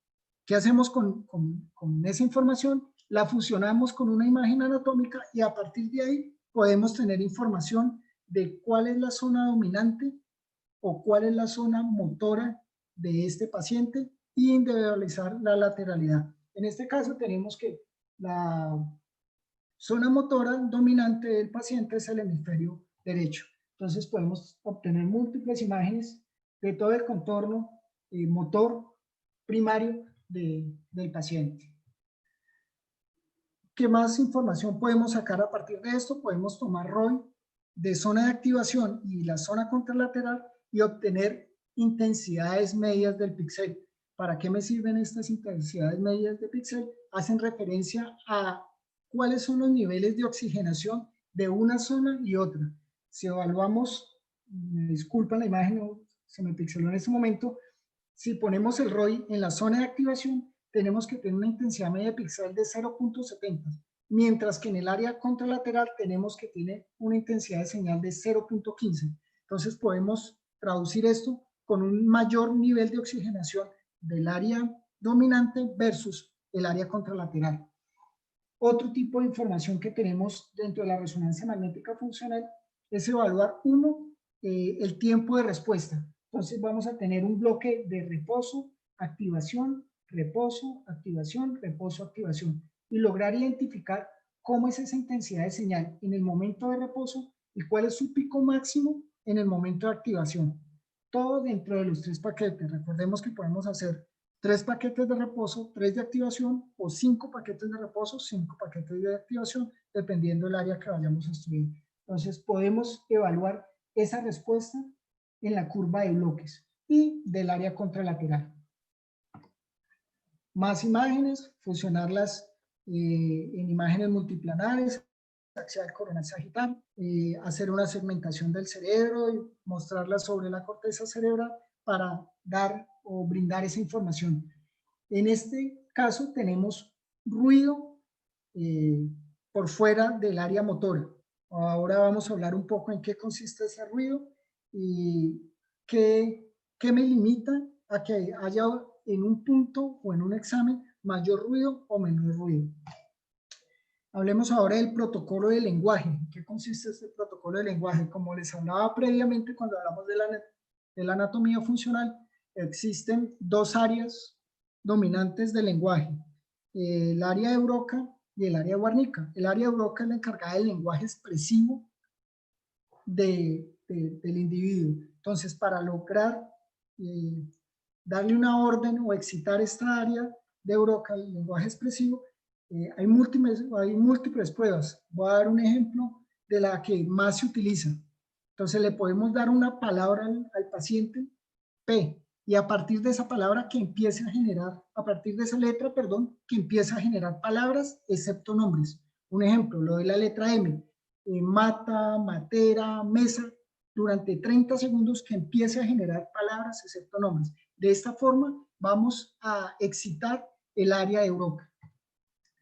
¿Qué hacemos con esa información? La fusionamos con una imagen anatómica y a partir de ahí podemos tener información de cuál es la zona dominante o cuál es la zona motora de este paciente y individualizar la lateralidad. En este caso tenemos que la zona motora dominante del paciente es el hemisferio derecho. Entonces podemos obtener múltiples imágenes de todo el contorno motor primario del paciente. ¿Qué más información podemos sacar a partir de esto? Podemos tomar ROI de zona de activación y la zona contralateral y obtener intensidades medias del píxel. ¿Para qué me sirven estas intensidades medias de píxel? Hacen referencia a cuáles son los niveles de oxigenación de una zona y otra. Si evaluamos, me disculpan la imagen, se me pixeló en este momento, si ponemos el ROI en la zona de activación, tenemos que tener una intensidad media de píxel de 0.70, mientras que en el área contralateral tenemos que tener una intensidad de señal de 0.15. Entonces podemos traducir esto con un mayor nivel de oxigenación del área dominante versus el área contralateral. Otro tipo de información que tenemos dentro de la resonancia magnética funcional es evaluar, el tiempo de respuesta. Entonces vamos a tener un bloque de reposo, activación, reposo, activación, reposo, activación, y lograr identificar cómo es esa intensidad de señal en el momento de reposo y cuál es su pico máximo en el momento de activación. Todo dentro de los 3 paquetes. Recordemos que podemos hacer 3 paquetes de reposo, 3 de activación o 5 paquetes de reposo, 5 paquetes de activación, dependiendo del área que vayamos a estudiar. Entonces podemos evaluar esa respuesta en la curva de bloques y del área contralateral. Más imágenes, fusionarlas en imágenes multiplanares, axial, coronal, sagital, hacer una segmentación del cerebro y mostrarla sobre la corteza cerebral para dar o brindar esa información. En este caso tenemos ruido por fuera del área motora. Ahora vamos a hablar un poco en qué consiste ese ruido y qué me limita a que haya en un punto o en un examen mayor ruido o menor ruido. Hablemos ahora del protocolo de lenguaje. ¿En qué consiste este protocolo de lenguaje? Como les hablaba previamente cuando hablamos de la anatomía funcional, existen 2 áreas dominantes del lenguaje, el área de Broca y el área de Wernicke. El área de Broca es la encargada del lenguaje expresivo del individuo. Entonces, para lograr darle una orden o excitar esta área de Broca, el lenguaje expresivo, hay múltiples pruebas. Voy a dar un ejemplo de la que más se utiliza. Entonces le podemos dar una palabra al paciente, P, y a partir de esa palabra que empiece a generar, a partir de esa letra, perdón, que empiece a generar palabras excepto nombres. Un ejemplo, lo de la letra M, mata, matera, mesa, durante 30 segundos que empiece a generar palabras excepto nombres. De esta forma vamos a excitar el área de Broca.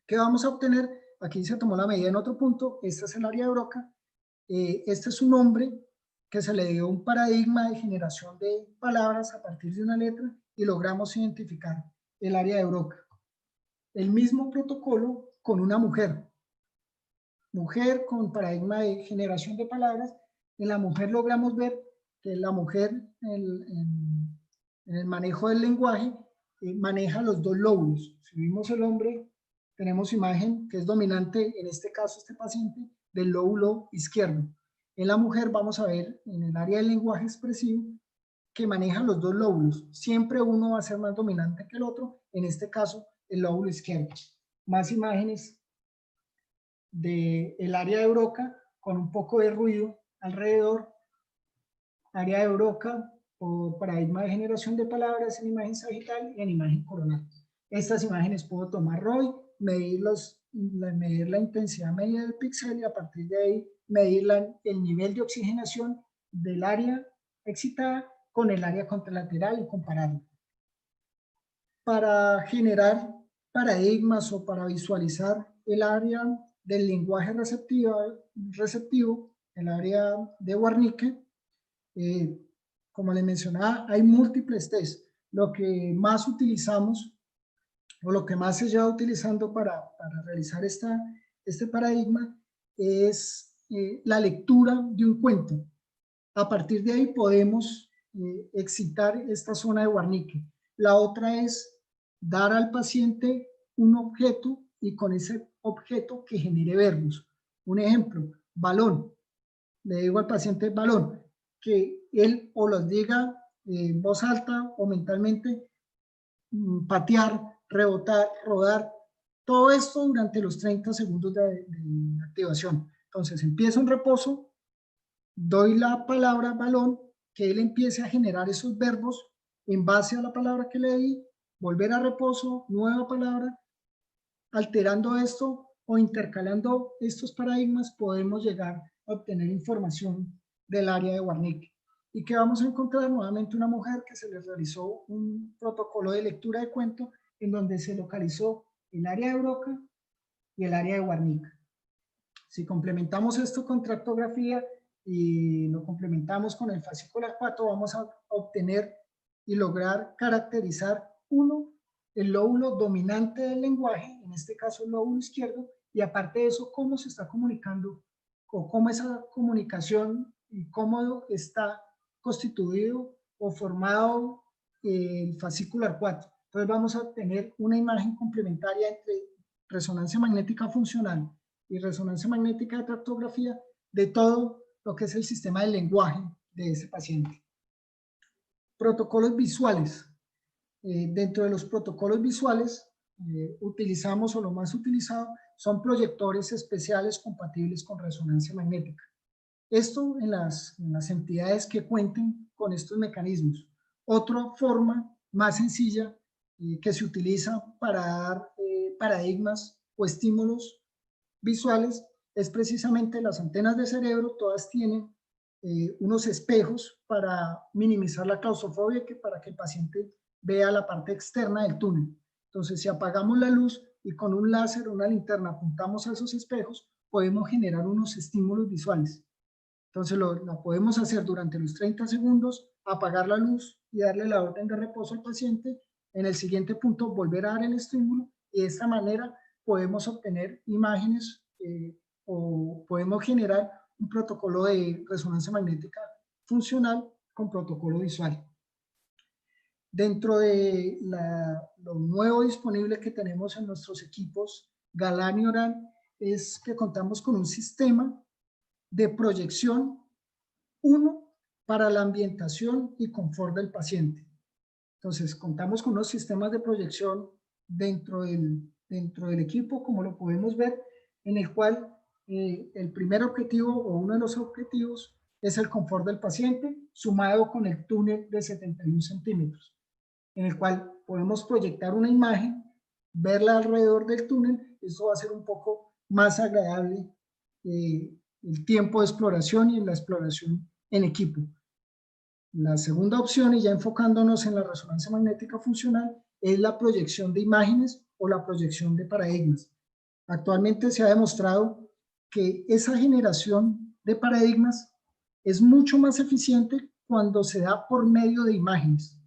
¿Qué vamos a obtener? Aquí se tomó la medida en otro punto. Esta es el área de Broca. Este es un nombre que se le dio un paradigma de generación de palabras a partir de una letra y logramos identificar el área de Broca. El mismo protocolo con una mujer. Mujer con paradigma de generación de palabras. En la mujer logramos ver que la mujer en el manejo del lenguaje maneja los dos lóbulos. Si vimos el hombre, tenemos imagen que es dominante, en este caso este paciente, del lóbulo izquierdo. En la mujer vamos a ver en el área del lenguaje expresivo que maneja los dos lóbulos. Siempre uno va a ser más dominante que el otro, en este caso el lóbulo izquierdo. Más imágenes del área de Broca con un poco de ruido alrededor. Área de Broca o paradigma de generación de palabras en imagen sagital y en imagen coronal. Estas imágenes puedo tomar ROI, medir la intensidad media del píxel y a partir de ahí medir el nivel de oxigenación del área excitada con el área contralateral y compararlo. Para generar paradigmas o para visualizar el área del lenguaje receptivo, el área de Wernicke, como les mencionaba, hay múltiples test. Lo que más utilizamos o lo que más se lleva utilizando para realizar este paradigma es la lectura de un cuento. A partir de ahí podemos excitar esta zona de Wernicke. La otra es dar al paciente un objeto y con ese objeto que genere verbos. Un ejemplo, balón. Le digo al paciente balón, que él o los diga en voz alta o mentalmente, patear, rebotar, rodar, todo esto durante los 30 segundos de activación. Entonces empiezo un reposo, doy la palabra balón, que él empiece a generar esos verbos en base a la palabra que le di, volver a reposo, nueva palabra, alterando esto o intercalando estos paradigmas podemos llegar a obtener información del área de Wernicke. ¿Y que vamos a encontrar? Nuevamente una mujer que se le realizó un protocolo de lectura de cuento en donde se localizó el área de Broca y el área de Wernicke. Si complementamos esto con tractografía y lo complementamos con el fascículo 4, vamos a obtener y lograr caracterizar el lóbulo dominante del lenguaje, en este caso el lóbulo izquierdo, y aparte de eso, cómo se está comunicando o cómo esa comunicación y cómo está constituido o formado el fascículo 4. Entonces vamos a tener una imagen complementaria entre resonancia magnética funcional y resonancia magnética de tractografía de todo lo que es el sistema del lenguaje de ese paciente. Protocolos visuales. Dentro de los protocolos visuales utilizamos, o lo más utilizado, son proyectores especiales compatibles con resonancia magnética. Esto en las entidades que cuenten con estos mecanismos. Otra forma más sencilla que se utiliza para dar paradigmas o estímulos visuales es precisamente las antenas de cerebro. Todas tienen unos espejos para minimizar la claustrofobia, para que el paciente vea la parte externa del túnel. Entonces, si apagamos la luz y con un láser o una linterna apuntamos a esos espejos, podemos generar unos estímulos visuales. Entonces, lo podemos hacer durante los 30 segundos, apagar la luz y darle la orden de reposo al paciente. En el siguiente punto, volver a dar el estímulo y de esta manera podemos obtener imágenes o podemos generar un protocolo de resonancia magnética funcional con protocolo visual. Dentro de lo nuevo disponible que tenemos en nuestros equipos Galán y Oran es que contamos con un sistema de proyección, para la ambientación y confort del paciente. Entonces, contamos con unos sistemas de proyección dentro del equipo, como lo podemos ver, en el cual el primer objetivo o uno de los objetivos es el confort del paciente, sumado con el túnel de 71 centímetros, en el cual podemos proyectar una imagen, verla alrededor del túnel. Esto va a ser un poco más agradable el tiempo de exploración y en la exploración en equipo. La segunda opción, y ya enfocándonos en la resonancia magnética funcional, es la proyección de imágenes o la proyección de paradigmas. Actualmente se ha demostrado que esa generación de paradigmas es mucho más eficiente cuando se da por medio de imágenes.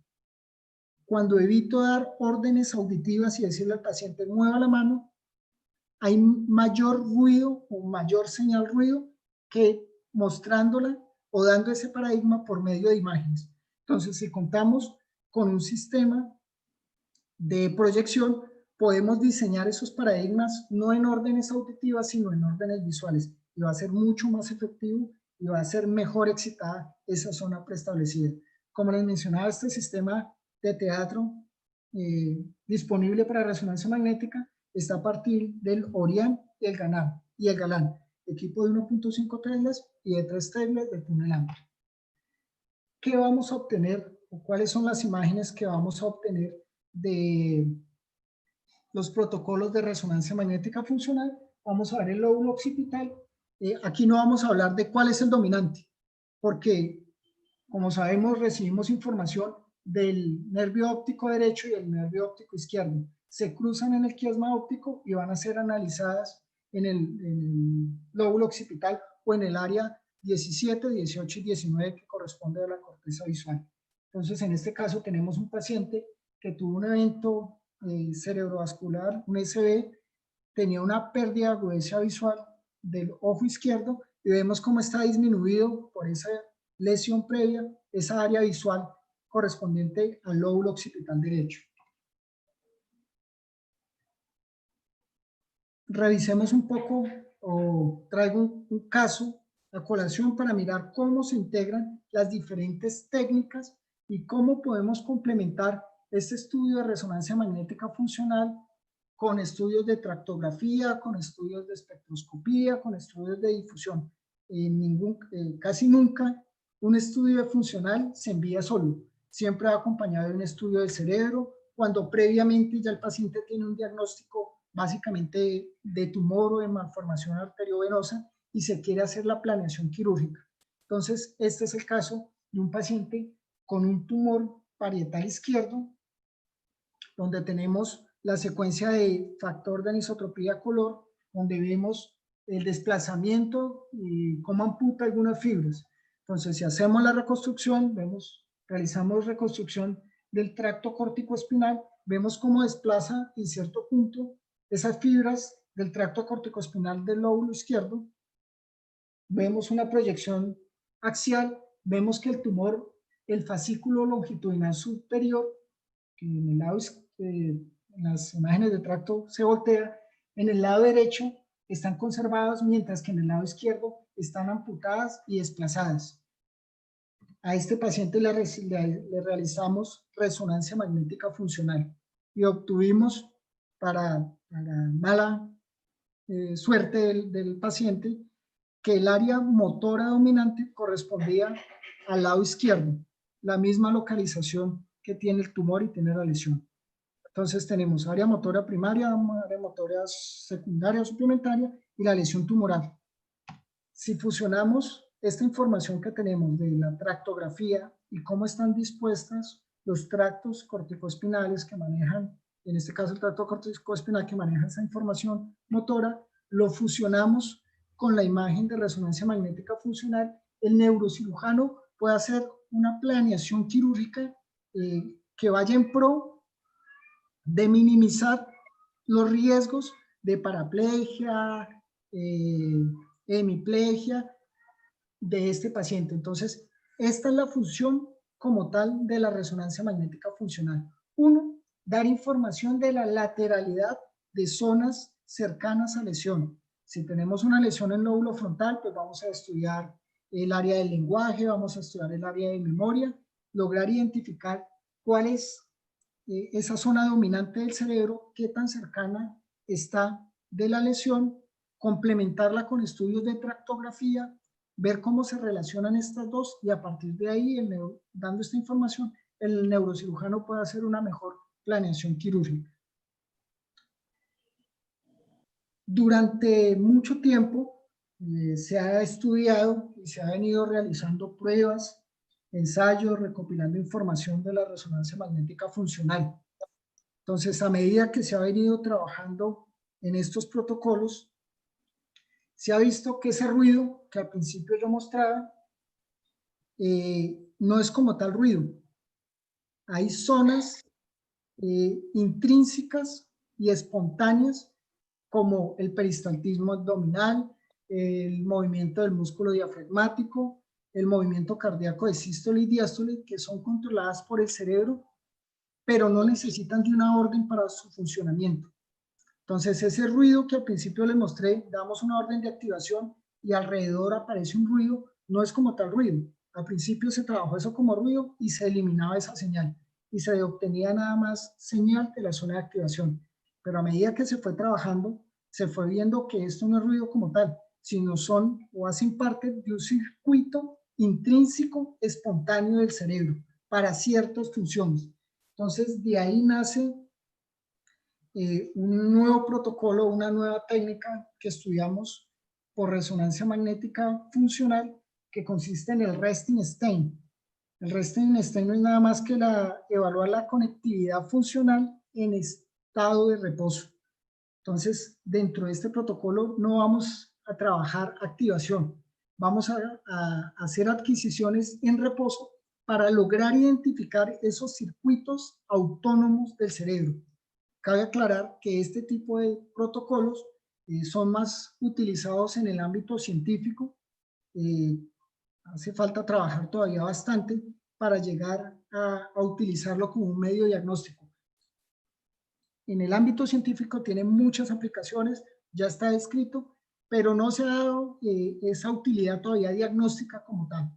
Cuando evito dar órdenes auditivas y decirle al paciente mueva la mano, hay mayor ruido o mayor señal ruido que mostrándola o dando ese paradigma por medio de imágenes. Entonces, si contamos con un sistema de proyección, podemos diseñar esos paradigmas no en órdenes auditivas, sino en órdenes visuales. Y va a ser mucho más efectivo y va a ser mejor excitada esa zona preestablecida. Como les mencionaba, este sistema de teatro disponible para resonancia magnética está a partir del Orián y el Galán, equipo de 1.5 teslas y de 3 teslas de túnel amplio. ¿Qué vamos a obtener o cuáles son las imágenes que vamos a obtener de los protocolos de resonancia magnética funcional? Vamos a ver el lóbulo occipital. Aquí no vamos a hablar de cuál es el dominante, porque como sabemos recibimos información del nervio óptico derecho y el nervio óptico izquierdo. Se cruzan en el quiasma óptico y van a ser analizadas en el lóbulo occipital o en el área 17, 18 y 19 que corresponde a la corteza visual. Entonces, en este caso tenemos un paciente que tuvo un evento cerebrovascular, un SB, tenía una pérdida de agudeza visual del ojo izquierdo y vemos cómo está disminuido por esa lesión previa, esa área visual correspondiente al lóbulo occipital derecho. Revisemos un poco, o traigo un caso a colación para mirar cómo se integran las diferentes técnicas y cómo podemos complementar este estudio de resonancia magnética funcional con estudios de tractografía, con estudios de espectroscopía, con estudios de difusión. Casi nunca un estudio funcional se envía solo, siempre va acompañado de un estudio del cerebro, cuando previamente ya el paciente tiene un diagnóstico básicamente de tumor o de malformación arteriovenosa y se quiere hacer la planeación quirúrgica. Entonces, este es el caso de un paciente con un tumor parietal izquierdo, donde tenemos la secuencia de factor de anisotropía color, donde vemos el desplazamiento y cómo amputa algunas fibras. Entonces, si hacemos la reconstrucción, realizamos reconstrucción del tracto corticoespinal, vemos cómo desplaza en cierto punto esas fibras del tracto corticoespinal del lóbulo izquierdo. Vemos una proyección axial, vemos que el tumor, el fascículo longitudinal superior, que en el lado en las imágenes de tracto se voltea, en el lado derecho están conservadas, mientras que en el lado izquierdo están amputadas y desplazadas. A este paciente le realizamos resonancia magnética funcional y obtuvimos, para mala suerte del paciente, que el área motora dominante correspondía al lado izquierdo, la misma localización que tiene el tumor y tiene la lesión. Entonces tenemos área motora primaria, área motora secundaria o suplementaria y la lesión tumoral. Si fusionamos esta información que tenemos de la tractografía y cómo están dispuestas los tractos corticoespinales que manejan, en este caso el tracto corticoespinal que maneja esa información motora, lo fusionamos con la imagen de resonancia magnética funcional, el neurocirujano puede hacer una planeación quirúrgica que vaya en pro de minimizar los riesgos de paraplegia, hemiplegia de este paciente. Entonces, esta es la función como tal de la resonancia magnética funcional. Uno, dar información de la lateralidad de zonas cercanas a lesión. Si tenemos una lesión en el lóbulo frontal, pues vamos a estudiar el área del lenguaje, vamos a estudiar el área de memoria, lograr identificar cuál es esa zona dominante del cerebro, qué tan cercana está de la lesión, complementarla con estudios de tractografía, ver cómo se relacionan estas dos y a partir de ahí, dando esta información, el neurocirujano puede hacer una mejor planeación quirúrgica. Durante mucho tiempo, se ha estudiado y se ha venido realizando pruebas, ensayos, recopilando información de la resonancia magnética funcional. Entonces, a medida que se ha venido trabajando en estos protocolos, se ha visto que ese ruido que al principio yo mostraba no es como tal ruido. Hay zonas intrínsecas y espontáneas como el peristaltismo abdominal, el movimiento del músculo diafragmático, el movimiento cardíaco de sístole y diástole, que son controladas por el cerebro, pero no necesitan de una orden para su funcionamiento. Entonces, ese ruido que al principio les mostré, damos una orden de activación y alrededor aparece un ruido, no es como tal ruido. Al principio se trabajó eso como ruido y se eliminaba esa señal y se obtenía nada más señal de la zona de activación. Pero a medida que se fue trabajando, se fue viendo que esto no es ruido como tal, sino son o hacen parte de un circuito intrínseco espontáneo del cerebro para ciertas funciones. Entonces, de ahí nace un nuevo protocolo, una nueva técnica que estudiamos por resonancia magnética funcional que consiste en el resting state. El resting state no es nada más que evaluar la conectividad funcional en estado de reposo. Entonces, dentro de este protocolo no vamos a trabajar activación, vamos a hacer adquisiciones en reposo para lograr identificar esos circuitos autónomos del cerebro. Cabe aclarar que este tipo de protocolos son más utilizados en el ámbito científico. Hace falta trabajar todavía bastante para llegar a utilizarlo como un medio diagnóstico. En el ámbito científico tiene muchas aplicaciones, ya está descrito, pero no se ha dado esa utilidad todavía diagnóstica como tal.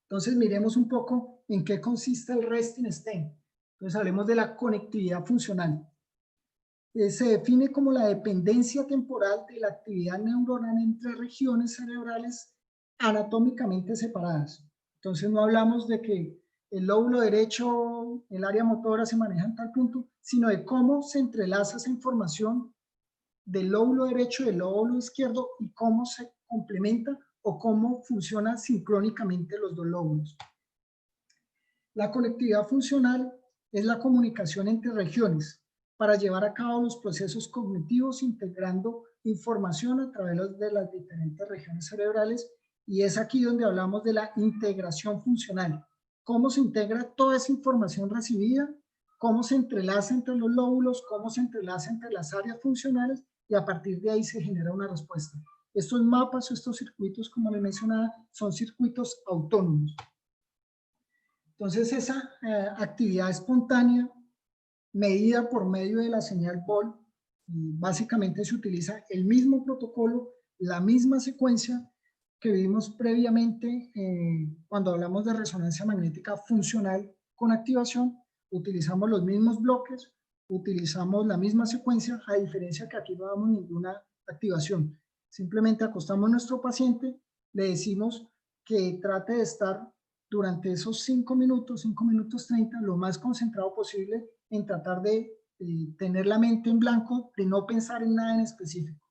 Entonces miremos un poco en qué consiste el resting state. Entonces hablemos de la conectividad funcional. Se define como la dependencia temporal de la actividad neuronal entre regiones cerebrales anatómicamente separadas. Entonces no hablamos de que el lóbulo derecho, el área motora se maneja en tal punto, sino de cómo se entrelaza esa información del lóbulo derecho y del lóbulo izquierdo y cómo se complementa o cómo funcionan sincrónicamente los dos lóbulos. La conectividad funcional es la comunicación entre regiones para llevar a cabo los procesos cognitivos integrando información a través de las diferentes regiones cerebrales, y es aquí donde hablamos de la integración funcional. Cómo se integra toda esa información recibida, cómo se entrelaza entre los lóbulos, cómo se entrelaza entre las áreas funcionales y a partir de ahí se genera una respuesta. Estos mapas o estos circuitos, como les mencionaba, son circuitos autónomos. Entonces esa actividad espontánea medida por medio de la señal BOL, básicamente se utiliza el mismo protocolo, la misma secuencia que vimos previamente cuando hablamos de resonancia magnética funcional con activación. Utilizamos los mismos bloques, utilizamos la misma secuencia, a diferencia que aquí no damos ninguna activación. Simplemente acostamos a nuestro paciente, le decimos que trate de estar durante esos 5 minutos 30, lo más concentrado posible en tratar de tener la mente en blanco, de no pensar en nada en específico.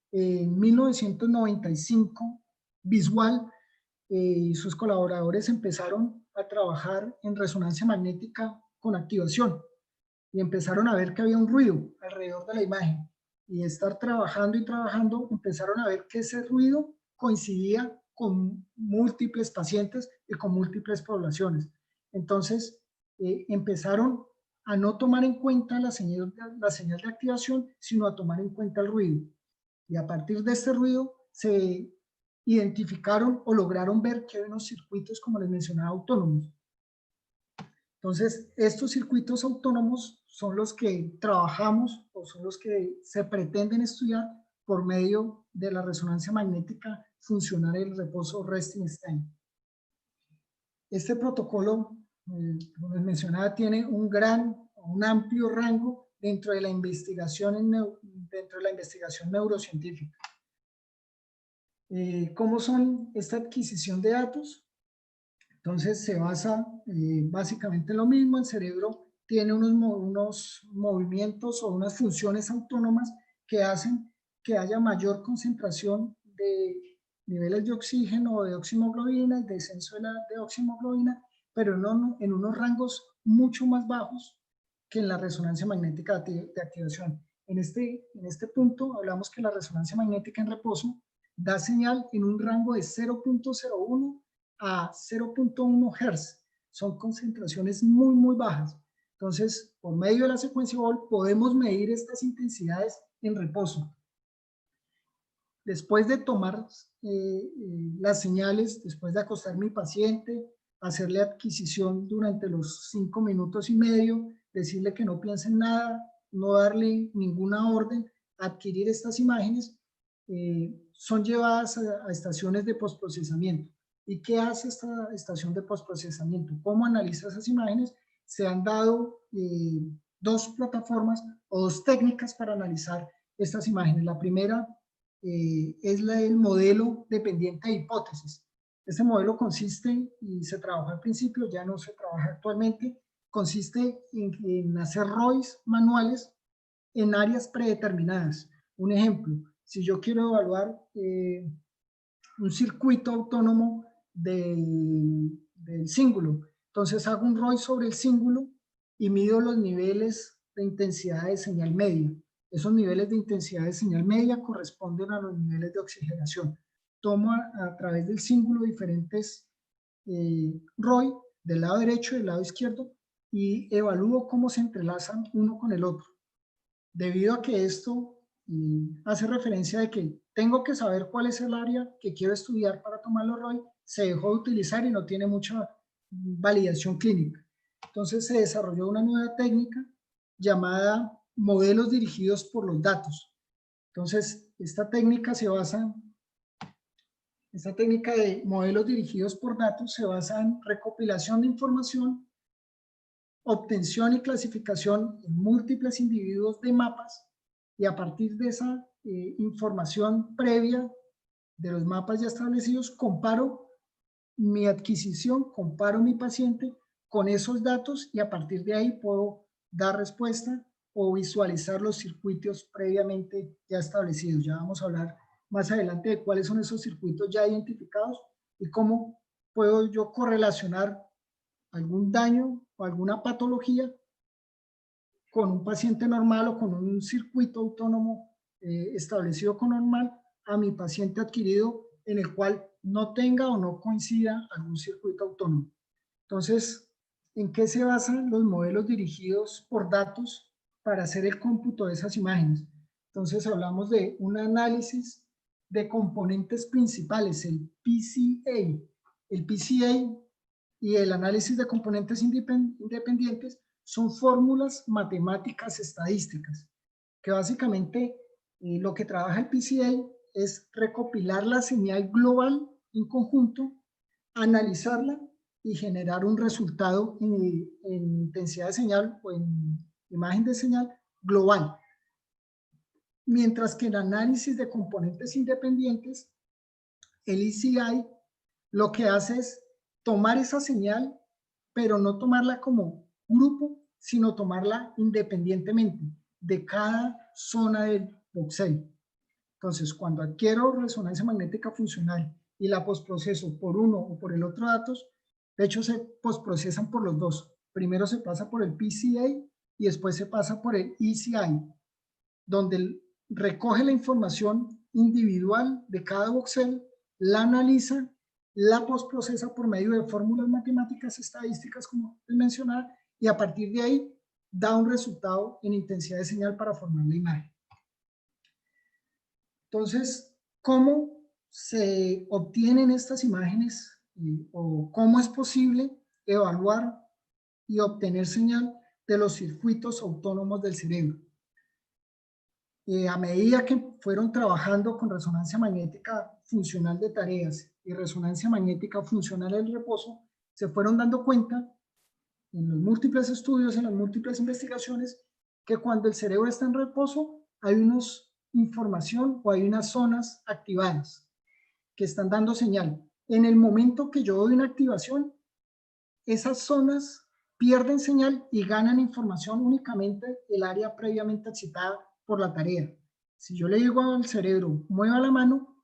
En 1995, Visual y sus colaboradores empezaron a trabajar en resonancia magnética con activación y empezaron a ver que había un ruido alrededor de la imagen, y de estar trabajando y trabajando empezaron a ver que ese ruido coincidía con múltiples pacientes y con múltiples poblaciones. Entonces empezaron a no tomar en cuenta la señal de activación, sino a tomar en cuenta el ruido. Y a partir de este ruido se identificaron o lograron ver que hay unos circuitos, como les mencionaba, autónomos. Entonces, estos circuitos autónomos son los que trabajamos o son los que se pretenden estudiar por medio de la resonancia magnética funcional en el reposo resting state. Este protocolo, como les mencionaba, tiene un amplio rango dentro de la investigación, neurocientífica. ¿Cómo son esta adquisición de datos? Entonces se basa básicamente en lo mismo. El cerebro tiene unos movimientos o unas funciones autónomas que hacen que haya mayor concentración de niveles de oxígeno o de oximoglobina, el descenso de oximoglobina, pero no en unos rangos mucho más bajos que en la resonancia magnética de activación. En este punto hablamos que la resonancia magnética en reposo da señal en un rango de 0.01 a 0.1 Hz. Son concentraciones muy, muy bajas. Entonces, por medio de la secuencia Hall podemos medir estas intensidades en reposo. Después de tomar las señales, después de acostar a mi paciente, hacerle adquisición durante los 5 minutos y medio, decirle que no piense en nada, no darle ninguna orden, adquirir estas imágenes, son llevadas a estaciones de postprocesamiento. ¿Y qué hace esta estación de postprocesamiento? ¿Cómo analiza esas imágenes? Se han dado dos plataformas o dos técnicas para analizar estas imágenes. La primera es el modelo dependiente de hipótesis. Este modelo consiste, y se trabajó al principio, ya no se trabaja actualmente, consiste en hacer ROIs manuales en áreas predeterminadas. Un ejemplo, si yo quiero evaluar un circuito autónomo del cíngulo, entonces hago un ROI sobre el cíngulo y mido los niveles de intensidad de señal media. Esos niveles de intensidad de señal media corresponden a los niveles de oxigenación. Tomo a través del cíngulo diferentes ROI del lado derecho y del lado izquierdo y evalúo cómo se entrelazan uno con el otro. Debido a que esto hace referencia de que tengo que saber cuál es el área que quiero estudiar para tomar los ROI, se dejó de utilizar y no tiene mucha validación clínica. Entonces se desarrolló una nueva técnica llamada modelos dirigidos por los datos. Entonces esta técnica de modelos dirigidos por datos se basa en recopilación de información, obtención y clasificación en múltiples individuos de mapas, y a partir de esa información previa de los mapas ya establecidos, comparo mi adquisición, comparo mi paciente con esos datos y a partir de ahí puedo dar respuesta o visualizar los circuitos previamente ya establecidos. Ya vamos a hablar más adelante de cuáles son esos circuitos ya identificados y cómo puedo yo correlacionar algún daño o alguna patología con un paciente normal o con un circuito autónomo establecido con normal a mi paciente adquirido en el cual no tenga o no coincida algún circuito autónomo. Entonces, ¿en qué se basan los modelos dirigidos por datos para hacer el cómputo de esas imágenes? Entonces hablamos de un análisis de componentes principales, el PCA. El PCA y el análisis de componentes independientes son fórmulas matemáticas estadísticas, que básicamente lo que trabaja el PCA es recopilar la señal global en conjunto, analizarla y generar un resultado en intensidad de señal o en imagen de señal global. Mientras que el análisis de componentes independientes, el ECI, lo que hace es tomar esa señal, pero no tomarla como grupo, sino tomarla independientemente de cada zona del voxel. Entonces, cuando adquiero resonancia magnética funcional y la postproceso por uno o por el otro datos, de hecho se postprocesan por los dos. Primero se pasa por el PCA y después se pasa por el ECI, donde recoge la información individual de cada voxel, la analiza, la postprocesa por medio de fórmulas matemáticas estadísticas, como les mencionaba, y a partir de ahí da un resultado en intensidad de señal para formar la imagen. Entonces, ¿cómo se obtienen estas imágenes o cómo es posible evaluar y obtener señal de los circuitos autónomos del cerebro? A medida que fueron trabajando con resonancia magnética funcional de tareas y resonancia magnética funcional del reposo, se fueron dando cuenta en los múltiples estudios, en las múltiples investigaciones, que cuando el cerebro está en reposo hay unos información o hay unas zonas activadas que están dando señal. En el momento que yo doy una activación, esas zonas pierden señal y ganan información únicamente el área previamente excitada por la tarea. Si yo le digo al cerebro, mueva la mano,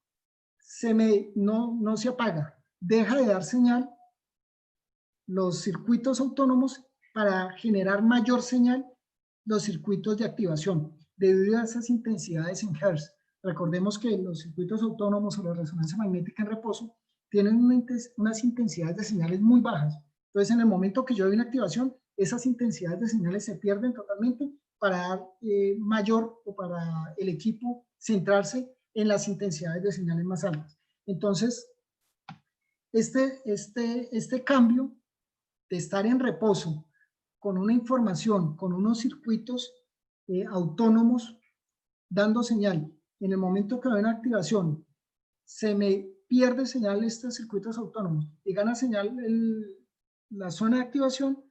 no se apaga, deja de dar señal los circuitos autónomos para generar mayor señal los circuitos de activación debido a esas intensidades en Hertz. Recordemos que los circuitos autónomos o la resonancia magnética en reposo tienen unas intensidades de señales muy bajas. Entonces, en el momento que yo doy una activación, esas intensidades de señales se pierden totalmente para dar mayor o para el equipo centrarse en las intensidades de señales más altas. Entonces, este cambio de estar en reposo con una información, con unos circuitos autónomos dando señal, en el momento que doy una activación, se me pierde señal estos circuitos autónomos y gana señal la zona de activación,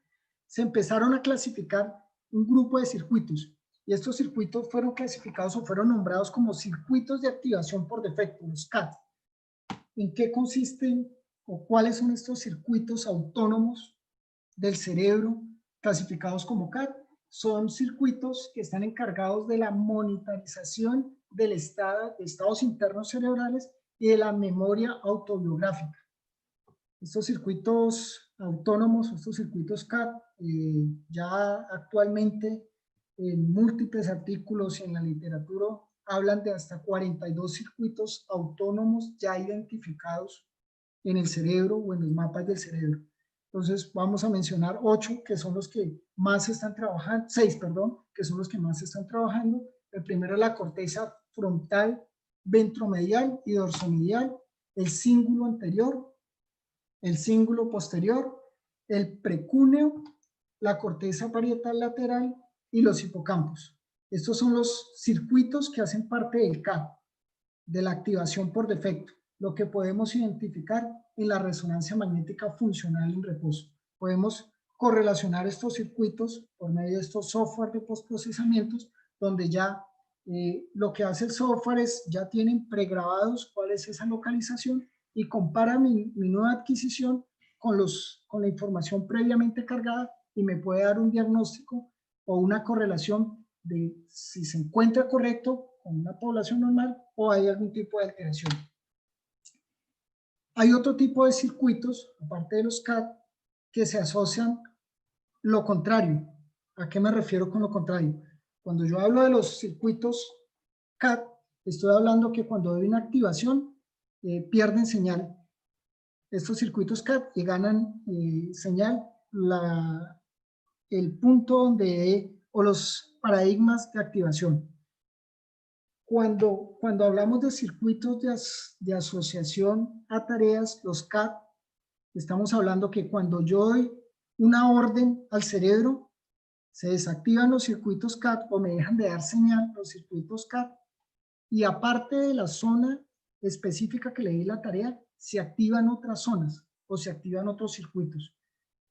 se empezaron a clasificar un grupo de circuitos y estos circuitos fueron clasificados o fueron nombrados como circuitos de activación por defecto, los CAT. ¿En qué consisten o cuáles son estos circuitos autónomos del cerebro clasificados como CAT? Son circuitos que están encargados de la monitorización del estado, de estados internos cerebrales y de la memoria autobiográfica. Estos circuitos autónomos, estos circuitos CAT, ya actualmente en múltiples artículos y en la literatura hablan de hasta 42 circuitos autónomos ya identificados en el cerebro o en los mapas del cerebro. Entonces vamos a mencionar 8 que son los que más están trabajando, 6, perdón, que son los que más están trabajando. El primero es la corteza frontal, ventromedial y dorsomedial, el cíngulo anterior, el cíngulo posterior, el precúneo, la corteza parietal lateral y los hipocampos. Estos son los circuitos que hacen parte del CAT, de la activación por defecto, lo que podemos identificar en la resonancia magnética funcional en reposo. Podemos correlacionar estos circuitos por medio de estos software de postprocesamientos, donde ya lo que hace el software es, ya tienen pregrabados cuál es esa localización y compara mi nueva adquisición con la información previamente cargada y me puede dar un diagnóstico o una correlación de si se encuentra correcto con una población normal o hay algún tipo de alteración. Hay otro tipo de circuitos, aparte de los CAT, que se asocian lo contrario. ¿A qué me refiero con lo contrario? Cuando yo hablo de los circuitos CAT, estoy hablando que cuando doy una activación, pierden señal. Estos circuitos CAT y ganan señal el punto donde, o los paradigmas de activación. Cuando hablamos de circuitos de asociación a tareas, los CAT, estamos hablando que cuando yo doy una orden al cerebro, se desactivan los circuitos CAT o me dejan de dar señal los circuitos CAT y aparte de la zona específica que le di la tarea, se activan otras zonas o se activan otros circuitos.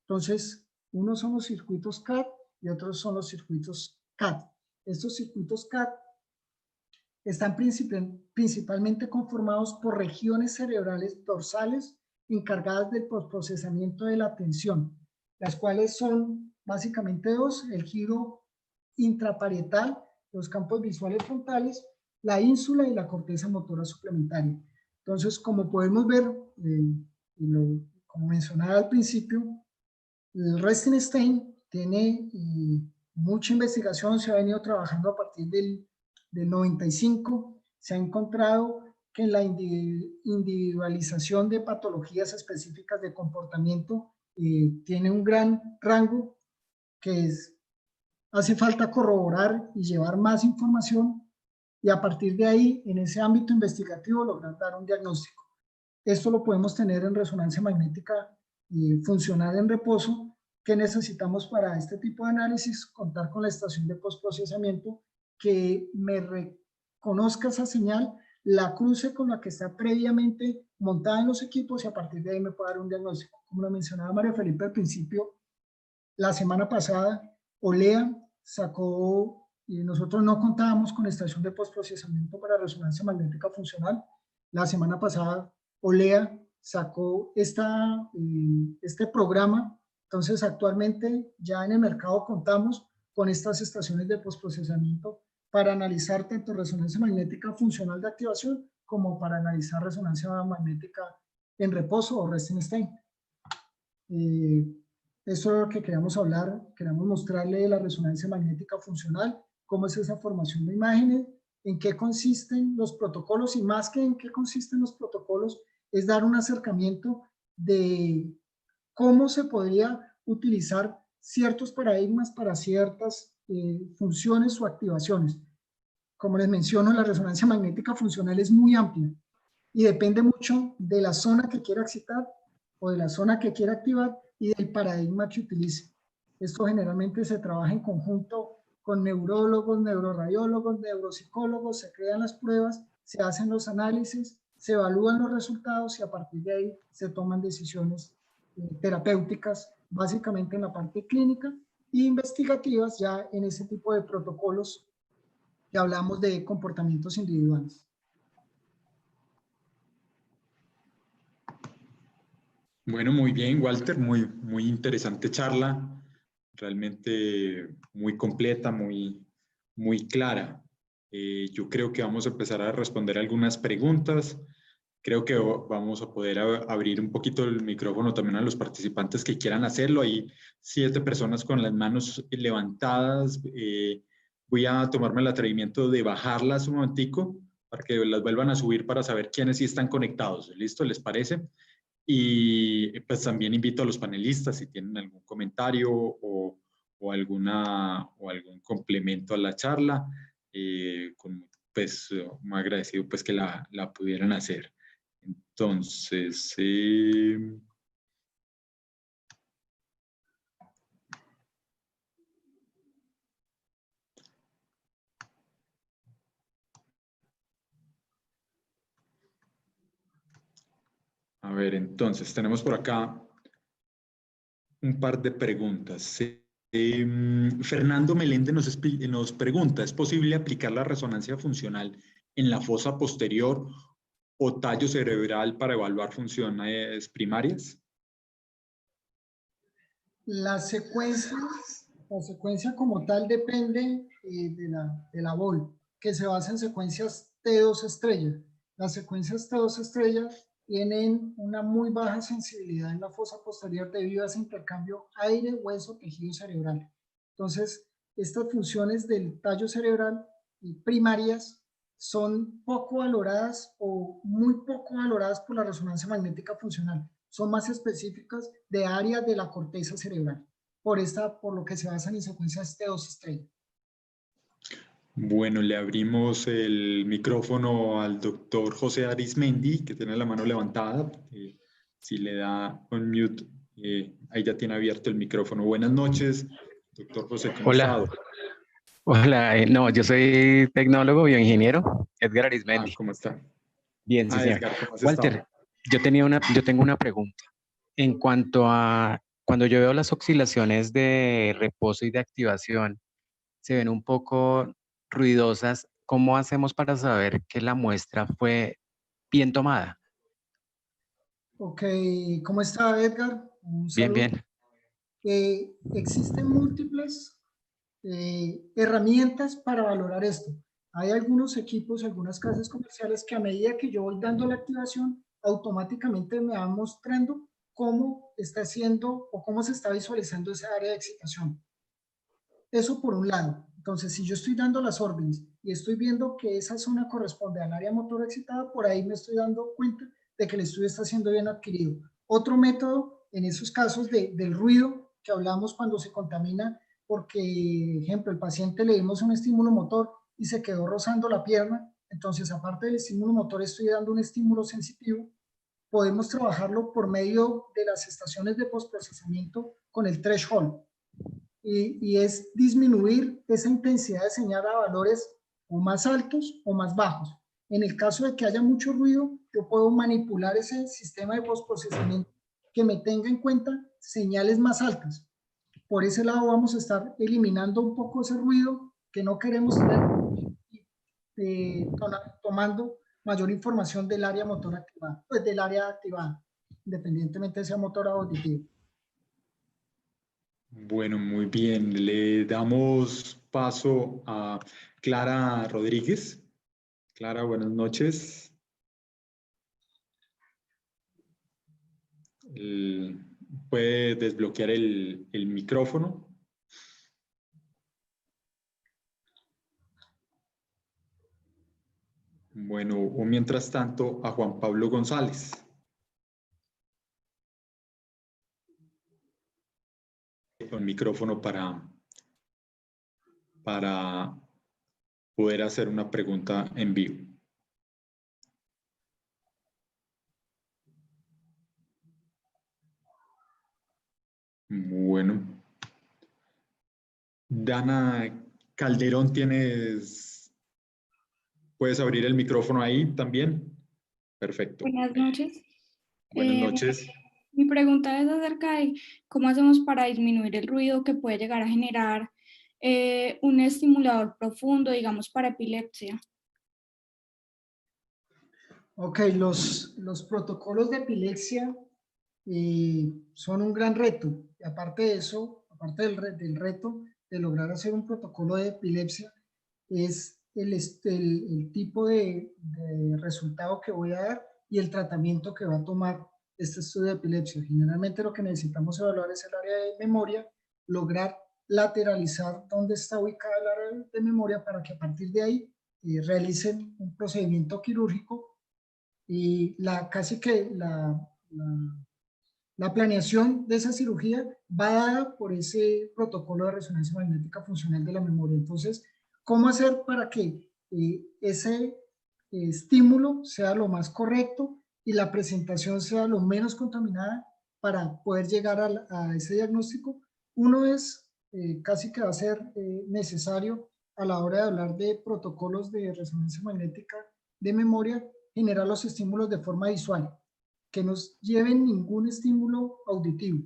Entonces, unos son los circuitos CAT y otros son los circuitos CAT. Estos circuitos CAT están principalmente conformados por regiones cerebrales dorsales encargadas del procesamiento de la atención, las cuales son básicamente dos: el giro intraparietal, los campos visuales frontales, la ínsula y la corteza motora suplementaria. Entonces, como podemos ver, como mencionaba al principio, el Restenstein tiene mucha investigación, se ha venido trabajando a partir del 95, se ha encontrado que en la individualización de patologías específicas de comportamiento tiene un gran rango que hace falta corroborar y llevar más información y a partir de ahí, en ese ámbito investigativo, lograr dar un diagnóstico. Esto lo podemos tener en resonancia magnética funcional en reposo, que necesitamos para este tipo de análisis contar con la estación de postprocesamiento que me reconozca esa señal, la cruce con la que está previamente montada en los equipos y a partir de ahí me pueda dar un diagnóstico. Como lo mencionaba María Felipe al principio, la semana pasada OLEA sacó, y nosotros no contábamos con estación de postprocesamiento para resonancia magnética funcional. La semana pasada OLEA sacó este programa. Entonces actualmente ya en el mercado contamos con estas estaciones de postprocesamiento para analizar tanto resonancia magnética funcional de activación como para analizar resonancia magnética en reposo o resting state. Eso es lo que queríamos hablar, queríamos mostrarle la resonancia magnética funcional, cómo es esa formación de imágenes, en qué consisten los protocolos y más que en qué consisten los protocolos, es dar un acercamiento de cómo se podría utilizar ciertos paradigmas para ciertas funciones o activaciones. Como les menciono, la resonancia magnética funcional es muy amplia y depende mucho de la zona que quiera excitar o de la zona que quiera activar y del paradigma que utilice. Esto generalmente se trabaja en conjunto con neurólogos, neuroradiólogos, neuropsicólogos, se crean las pruebas, se hacen los análisis, se evalúan los resultados y a partir de ahí se toman decisiones terapéuticas, básicamente en la parte clínica, e investigativas ya en ese tipo de protocolos que hablamos de comportamientos individuales. Bueno, muy bien, Walter, muy interesante charla, realmente muy completa, muy clara. Yo creo que vamos a empezar a responder algunas preguntas. Creo que vamos a poder abrir un poquito el micrófono también a los participantes que quieran hacerlo. Hay 7 personas con las manos levantadas. Voy a tomarme el atrevimiento de bajarlas un momentico para que las vuelvan a subir para saber quiénes sí están conectados. ¿Listo? ¿Les parece? Y pues también invito a los panelistas si tienen algún comentario o algún complemento a la charla, pues muy agradecido pues que la pudieran hacer. Entonces, a ver, entonces tenemos por acá un par de preguntas. Fernando Meléndez nos pregunta, ¿es posible aplicar la resonancia funcional en la fosa posterior o tallo cerebral para evaluar funciones primarias? La secuencia como tal depende de la BOL, que se basa en secuencias T2 estrella. Las secuencias T2 estrella tienen una muy baja sensibilidad en la fosa posterior debido a ese intercambio aire, hueso, tejido cerebral. Entonces, estas funciones del tallo cerebral primarias son poco valoradas o muy poco valoradas por la resonancia magnética funcional. Son más específicas de áreas de la corteza cerebral, por lo que se basan en secuencias T2 estrella. Bueno, le abrimos el micrófono al doctor José Arismendi, que tiene la mano levantada. Si le da un mute, ahí ya tiene abierto el micrófono. Buenas noches, doctor José, ¿cómo está? Hola, no, yo soy tecnólogo, bioingeniero, Edgar Arismendi. ¿Cómo está? Bien, sí, señor. Edgar, ¿cómo has Walter, estado? yo tengo una pregunta. En cuanto a cuando yo veo las oscilaciones de reposo y de activación, se ven un poco ruidosas. ¿Cómo hacemos para saber que la muestra fue bien tomada? Ok, ¿cómo está Edgar? Un Bien, saludo. bien. Existen múltiples herramientas para valorar esto. Hay algunos equipos, algunas casas comerciales que a medida que yo voy dando la activación, automáticamente me van mostrando cómo está haciendo o cómo se está visualizando esa área de excitación. Eso por un lado. Entonces, si yo estoy dando las órdenes y estoy viendo que esa zona corresponde al área motora excitada, por ahí me estoy dando cuenta de que el estudio está siendo bien adquirido. Otro método, en esos casos del ruido que hablamos cuando se contamina, porque, ejemplo, el paciente le dimos un estímulo motor y se quedó rozando la pierna, entonces, aparte del estímulo motor, estoy dando un estímulo sensitivo. Podemos trabajarlo por medio de las estaciones de postprocesamiento con el threshold. Y es disminuir esa intensidad de señal a valores o más altos o más bajos. En el caso de que haya mucho ruido, yo puedo manipular ese sistema de postprocesamiento que me tenga en cuenta señales más altas. Por ese lado vamos a estar eliminando un poco ese ruido que no queremos tener, tomando mayor información del área motora activada, pues del área activada, independientemente de sea motora o auditivo. Bueno, muy bien. Le damos paso a Clara Rodríguez. Clara, buenas noches. Puede desbloquear el micrófono. Bueno, o mientras tanto a Juan Pablo González. El micrófono para poder hacer una pregunta en vivo. Bueno. Dana Calderón, ¿puedes abrir el micrófono ahí también? Perfecto. Buenas noches. Buenas noches. Mi pregunta es acerca de cómo hacemos para disminuir el ruido que puede llegar a generar un estimulador profundo, digamos, para epilepsia. Ok, los protocolos de epilepsia son un gran reto. Y aparte de eso, aparte del reto de lograr hacer un protocolo de epilepsia, es el tipo de resultado que voy a dar y el tratamiento que va a tomar este estudio de epilepsia. Generalmente lo que necesitamos evaluar es el área de memoria, lograr lateralizar dónde está ubicada el área de memoria para que a partir de ahí realicen un procedimiento quirúrgico y casi que la planeación de esa cirugía va dada por ese protocolo de resonancia magnética funcional de la memoria. Entonces, ¿cómo hacer para que ese estímulo sea lo más correcto y la presentación sea lo menos contaminada para poder llegar a ese diagnóstico? Uno es, casi que va a ser necesario a la hora de hablar de protocolos de resonancia magnética de memoria, generar los estímulos de forma visual, que no lleven ningún estímulo auditivo.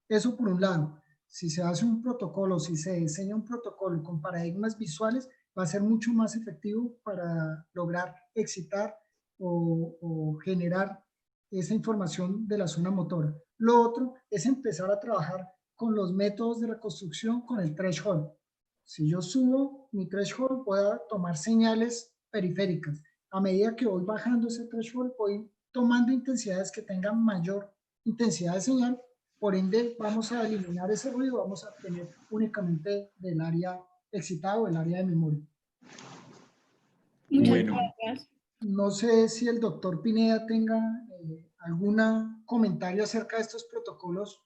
Eso por un lado. Si se hace un protocolo, si se diseña un protocolo con paradigmas visuales, va a ser mucho más efectivo para lograr excitar o generar esa información de la zona motora. Lo otro es empezar a trabajar con los métodos de reconstrucción con el threshold. Si yo subo mi threshold, puedo tomar señales periféricas. A medida que voy bajando ese threshold, voy tomando intensidades que tengan mayor intensidad de señal. Por ende, vamos a eliminar ese ruido, vamos a tener únicamente del área excitada o el área de memoria. Muchas Bueno. gracias. No sé si el doctor Pineda tenga algún comentario acerca de estos protocolos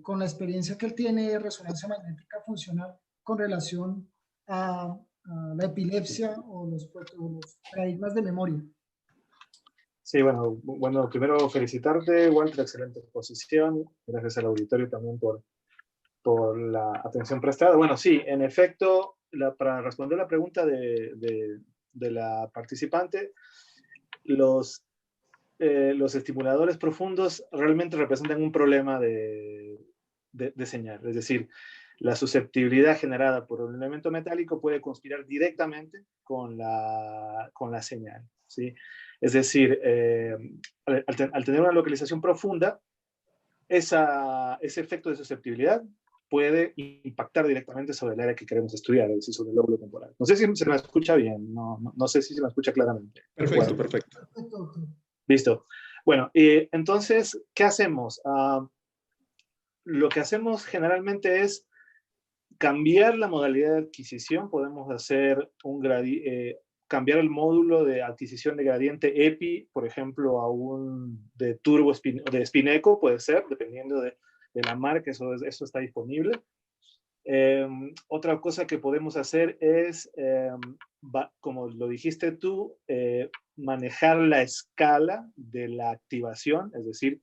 con la experiencia que él tiene de resonancia magnética funcional con relación a la epilepsia o los paradigmas de memoria. Sí, bueno, primero felicitarte, Walter, excelente exposición. Gracias al auditorio también por la atención prestada. Bueno, sí, en efecto, para responder la pregunta de la participante, los estimuladores profundos realmente representan un problema de señal. Es decir, la susceptibilidad generada por un elemento metálico puede conspirar directamente con la señal, ¿sí? Es decir, al tener una localización profunda, ese efecto de susceptibilidad puede impactar directamente sobre el área que queremos estudiar, es decir, sobre el lóbulo temporal. No sé si se me escucha bien, no sé si se me escucha claramente. Perfecto, bueno, perfecto. Listo. Bueno, entonces, ¿qué hacemos? Lo que hacemos generalmente es cambiar la modalidad de adquisición. Podemos hacer cambiar el módulo de adquisición de gradiente EPI, por ejemplo, a un de turbo de Spineco, puede ser, dependiendo de la marca, eso está disponible. Otra cosa que podemos hacer es, como lo dijiste tú, manejar la escala de la activación, es decir,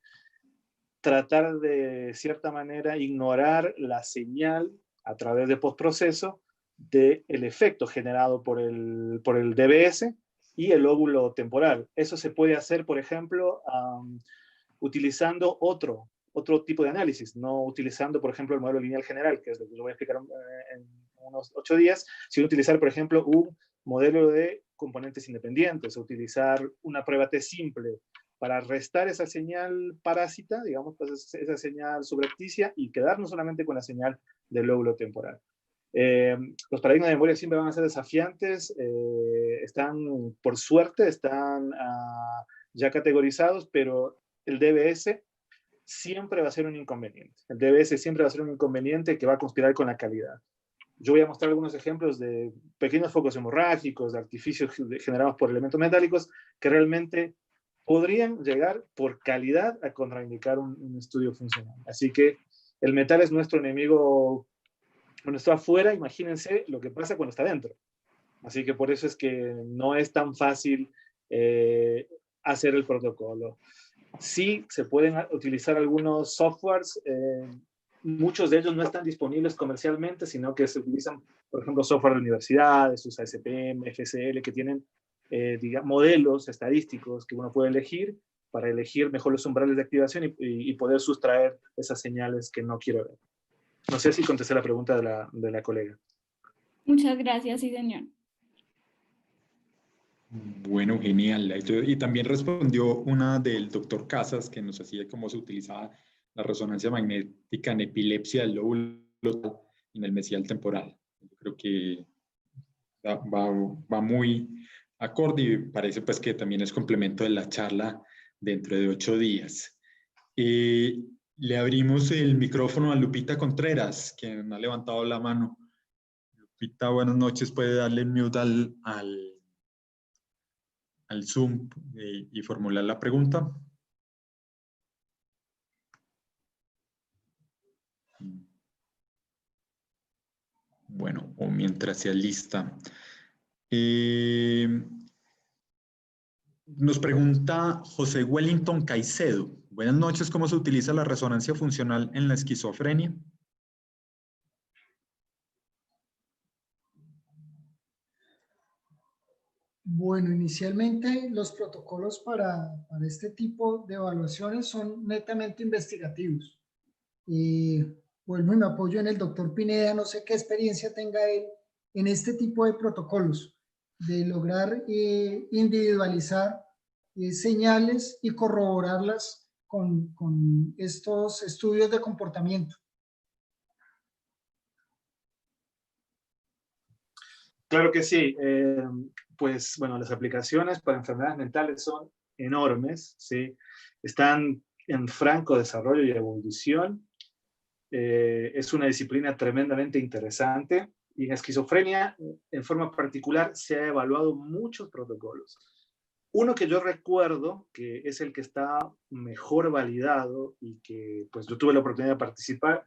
tratar de cierta manera ignorar la señal a través de postproceso del efecto generado por el DBS y el lóbulo temporal. Eso se puede hacer, por ejemplo, utilizando otro tipo de análisis, no utilizando, por ejemplo, el modelo lineal general, que es lo que yo voy a explicar en unos 8 días, sino utilizar, por ejemplo, un modelo de componentes independientes, utilizar una prueba T simple para restar esa señal parásita, digamos, pues esa señal subrepticia, y quedarnos solamente con la señal del lóbulo temporal. Los paradigmas de memoria siempre van a ser desafiantes, por suerte, están ya categorizados, pero el DBS siempre va a ser un inconveniente. El DBS siempre va a ser un inconveniente que va a conspirar con la calidad. Yo voy a mostrar algunos ejemplos de pequeños focos hemorrágicos, de artificios generados por elementos metálicos, que realmente podrían llegar por calidad a contraindicar un estudio funcional. Así que el metal es nuestro enemigo. Cuando está afuera, imagínense lo que pasa cuando está dentro. Así que por eso es que no es tan fácil hacer el protocolo. Sí, se pueden utilizar algunos softwares, muchos de ellos no están disponibles comercialmente, sino que se utilizan, por ejemplo, software de universidades, USA SPM, FSL, que tienen modelos estadísticos que uno puede elegir para elegir mejor los umbrales de activación y poder sustraer esas señales que no quiero ver. No sé si contesté la pregunta de la colega. Muchas gracias, sí, señor. Bueno, genial. Y también respondió una del doctor Casas, que nos hacía cómo se utilizaba la resonancia magnética en epilepsia del lóbulo y en el mesial temporal. Yo creo que va muy acorde y parece pues que también es complemento de la charla dentro de 8 días. Le abrimos el micrófono a Lupita Contreras, quien ha levantado la mano. Lupita, buenas noches. Puede darle mute al Zoom y formular la pregunta. Bueno, o mientras sea lista. Nos pregunta José Wellington Caicedo. Buenas noches, ¿cómo se utiliza la resonancia funcional en la esquizofrenia? Bueno, inicialmente los protocolos para este tipo de evaluaciones son netamente investigativos. Vuelvo y me apoyo en el doctor Pineda, no sé qué experiencia tenga él en este tipo de protocolos, de lograr individualizar señales y corroborarlas con estos estudios de comportamiento. Claro que sí. Pues bueno, las aplicaciones para enfermedades mentales son enormes, ¿sí? Están en franco desarrollo y evolución. Es una disciplina tremendamente interesante y en esquizofrenia, en forma particular, se ha evaluado muchos protocolos. Uno que yo recuerdo, que es el que está mejor validado y que pues yo tuve la oportunidad de participar,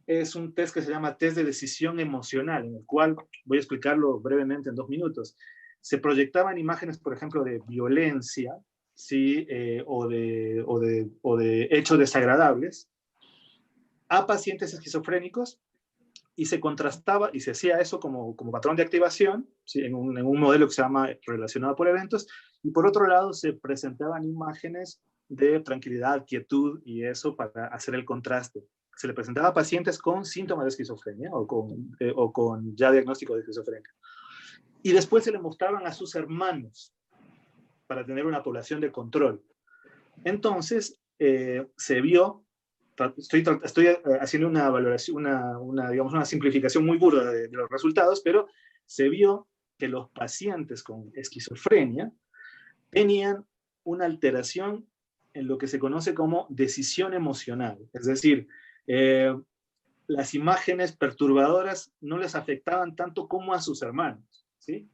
es un test que se llama test de decisión emocional, en el cual, voy a explicarlo brevemente en 2 minutos, se proyectaban imágenes, por ejemplo, de violencia, ¿sí? o de hechos desagradables a pacientes esquizofrénicos y se contrastaba y se hacía eso como patrón de activación, ¿sí? en un modelo que se llama relacionado por eventos, y por otro lado se presentaban imágenes de tranquilidad, quietud y eso para hacer el contraste. Se le presentaba a pacientes con síntomas de esquizofrenia o con ya diagnóstico de esquizofrenia. Y después se le mostraban a sus hermanos para tener una población de control. Entonces, se vio, estoy haciendo una valoración, digamos, una simplificación muy burda de los resultados, pero se vio que los pacientes con esquizofrenia tenían una alteración en lo que se conoce como decisión emocional. Es decir, las imágenes perturbadoras no les afectaban tanto como a sus hermanos, ¿sí?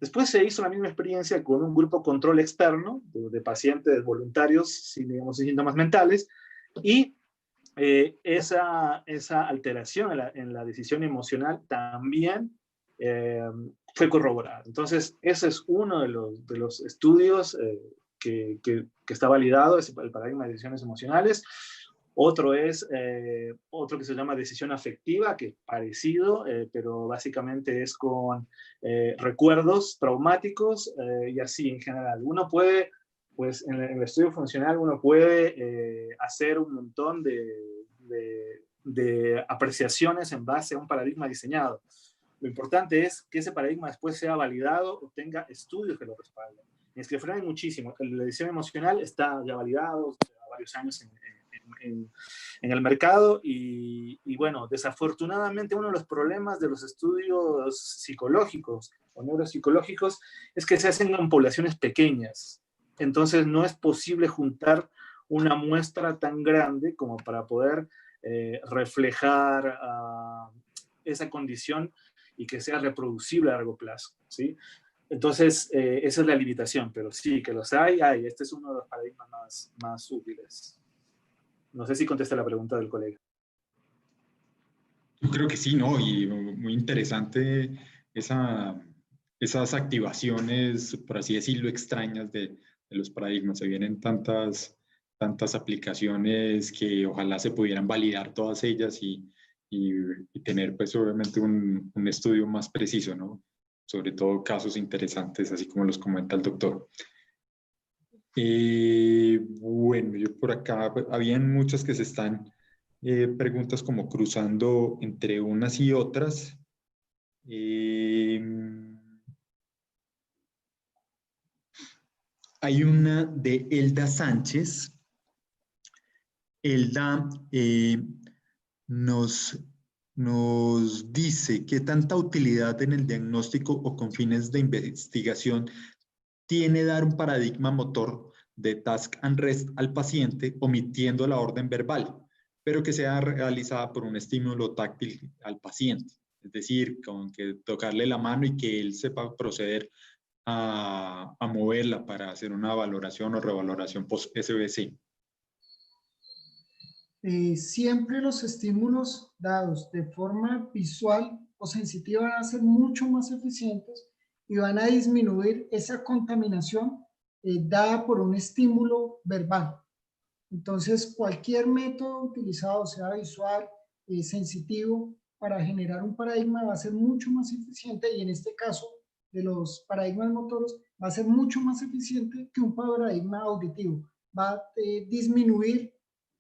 Después se hizo la misma experiencia con un grupo control externo de pacientes voluntarios sin, digamos, síntomas mentales y esa alteración en la decisión emocional también fue corroborada. Entonces, ese es uno de los estudios que está validado, es el paradigma de decisiones emocionales. Otro es otro que se llama decisión afectiva, que es parecido, pero básicamente es con recuerdos traumáticos y así en general. Uno puede, pues en el estudio funcional, uno puede hacer un montón de apreciaciones en base a un paradigma diseñado. Lo importante es que ese paradigma después sea validado o tenga estudios que lo respalden. En esquizofrenia hay muchísimo. La decisión emocional está ya validado a varios años en el mercado y bueno, desafortunadamente uno de los problemas de los estudios psicológicos o neuropsicológicos es que se hacen en poblaciones pequeñas. Entonces no es posible juntar una muestra tan grande como para poder reflejar esa condición y que sea reproducible a largo plazo, ¿sí? Entonces, esa es la limitación, pero sí, que los hay. Este es uno de los paradigmas más útiles. No sé si contesta la pregunta del colega. Yo creo que sí, ¿no? Y muy interesante esas activaciones, por así decirlo, extrañas de los paradigmas. Se vienen tantas aplicaciones que ojalá se pudieran validar todas ellas y tener, pues, obviamente un estudio más preciso, ¿no? Sobre todo casos interesantes, así como los comenta el doctor. Bueno, yo por acá, habían muchas que se están preguntas como cruzando entre unas y otras. Hay una de Elda Sánchez. Elda nos dice qué tanta utilidad en el diagnóstico o con fines de investigación tiene dar un paradigma motor de task and rest al paciente omitiendo la orden verbal, pero que sea realizada por un estímulo táctil al paciente. Es decir, con que tocarle la mano y que él sepa proceder a moverla para hacer una valoración o revaloración post-SBC. Siempre los estímulos dados de forma visual o sensitiva van a ser mucho más eficientes y van a disminuir esa contaminación dada por un estímulo verbal. Entonces, cualquier método utilizado, sea visual, sensitivo, para generar un paradigma va a ser mucho más eficiente y en este caso de los paradigmas motoros va a ser mucho más eficiente que un paradigma auditivo. Va a disminuir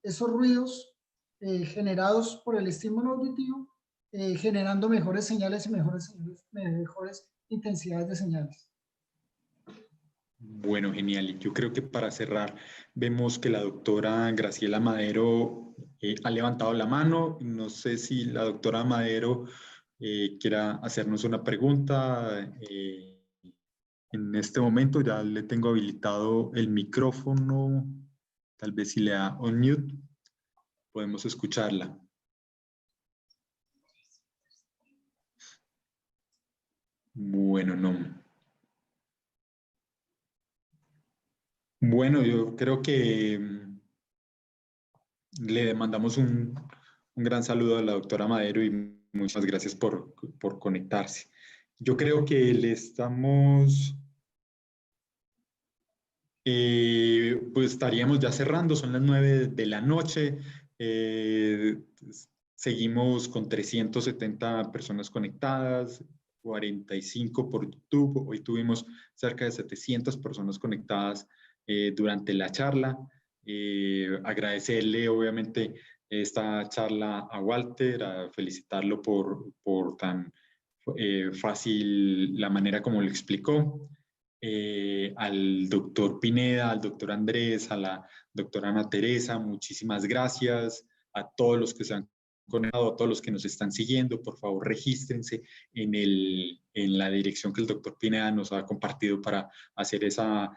esos ruidos generados por el estímulo auditivo, generando mejores señales y mejores intensidades de señales. Bueno, genial. Y yo creo que para cerrar, vemos que la doctora Graciela Madero ha levantado la mano. No sé si la doctora Madero quiera hacernos una pregunta. En este momento ya le tengo habilitado el micrófono. Tal vez si le da on mute, podemos escucharla. Bueno, no. Bueno, yo creo que le mandamos un gran saludo a la doctora Madero y muchas gracias por conectarse. Yo creo que le estamos, pues estaríamos ya cerrando, son las 9 de la noche. Seguimos con 370 personas conectadas, 45 por YouTube. Hoy tuvimos cerca de 700 personas conectadas durante la charla. Agradecerle obviamente esta charla a Walter, a felicitarlo por tan fácil la manera como lo explicó. Al doctor Pineda, al doctor Andrés, a la doctora Ana Teresa, muchísimas gracias. A todos los que se han conectado, a todos los que nos están siguiendo, por favor regístrense en la dirección que el doctor Pineda nos ha compartido para hacer esa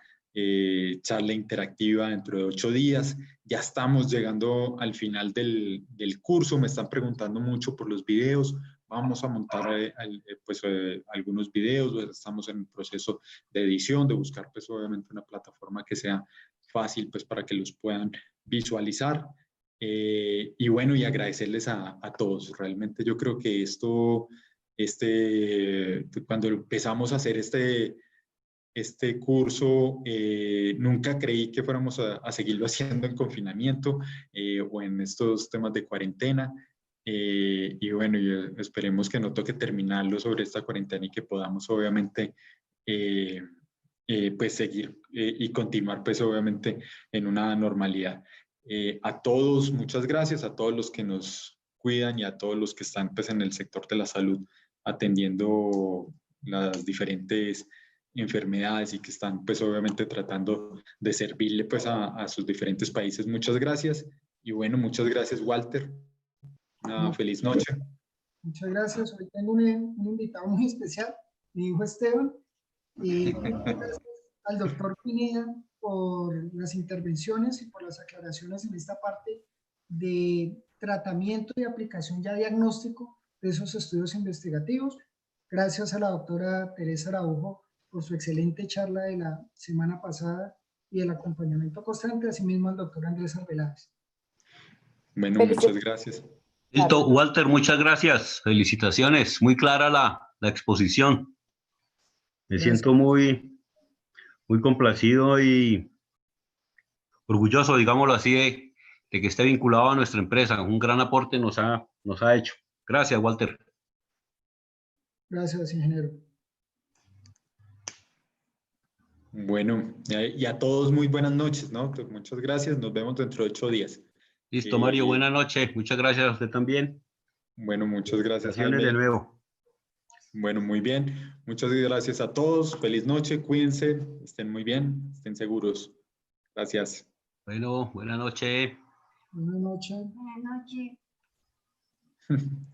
charla interactiva dentro de 8 días. Ya estamos llegando al final del curso. Me están preguntando mucho por los videos. Vamos a montar algunos videos. Estamos en el proceso de edición, de buscar pues obviamente una plataforma que sea fácil pues para que los puedan visualizar. Y bueno, y agradecerles a todos. Realmente yo creo que cuando empezamos a hacer este curso, nunca creí que fuéramos a seguirlo haciendo en confinamiento o en estos temas de cuarentena. Y bueno, esperemos que no toque terminarlo sobre esta cuarentena y que podamos obviamente pues seguir y continuar pues obviamente en una normalidad. A todos, muchas gracias, a todos los que nos cuidan y a todos los que están pues en el sector de la salud atendiendo las diferentes enfermedades y que están pues obviamente tratando de servirle pues a sus diferentes países. Muchas gracias Y bueno, muchas gracias, Walter. Una feliz noche. Muchas gracias. Hoy tengo un invitado muy especial, mi hijo Esteban. Y gracias al doctor Pineda por las intervenciones y por las aclaraciones en esta parte de tratamiento y aplicación ya diagnóstico de esos estudios investigativos. Gracias a la doctora Teresa Araujo por su excelente charla de la semana pasada y el acompañamiento constante, asimismo al doctor Andrés Arbeláez. Bueno, muchas gracias. Listo, Walter, muchas gracias. Felicitaciones. Muy clara la exposición. Me Gracias. siento muy complacido y orgulloso, digámoslo así, de que esté vinculado a nuestra empresa. Un gran aporte nos ha hecho. Gracias, Walter. Gracias, ingeniero. Bueno, y a todos muy buenas noches, ¿no? Pues muchas gracias. Nos vemos dentro de 8 días. Listo, Mario. Buenas noches. Muchas gracias a usted también. Bueno, muchas gracias, Felicitaciones Jaime. de nuevo. Bueno, muy bien. Muchas gracias a todos. Feliz noche. Cuídense. Estén muy bien. Estén seguros. Gracias. Bueno, buenas noches. Buenas noches. Buenas noches.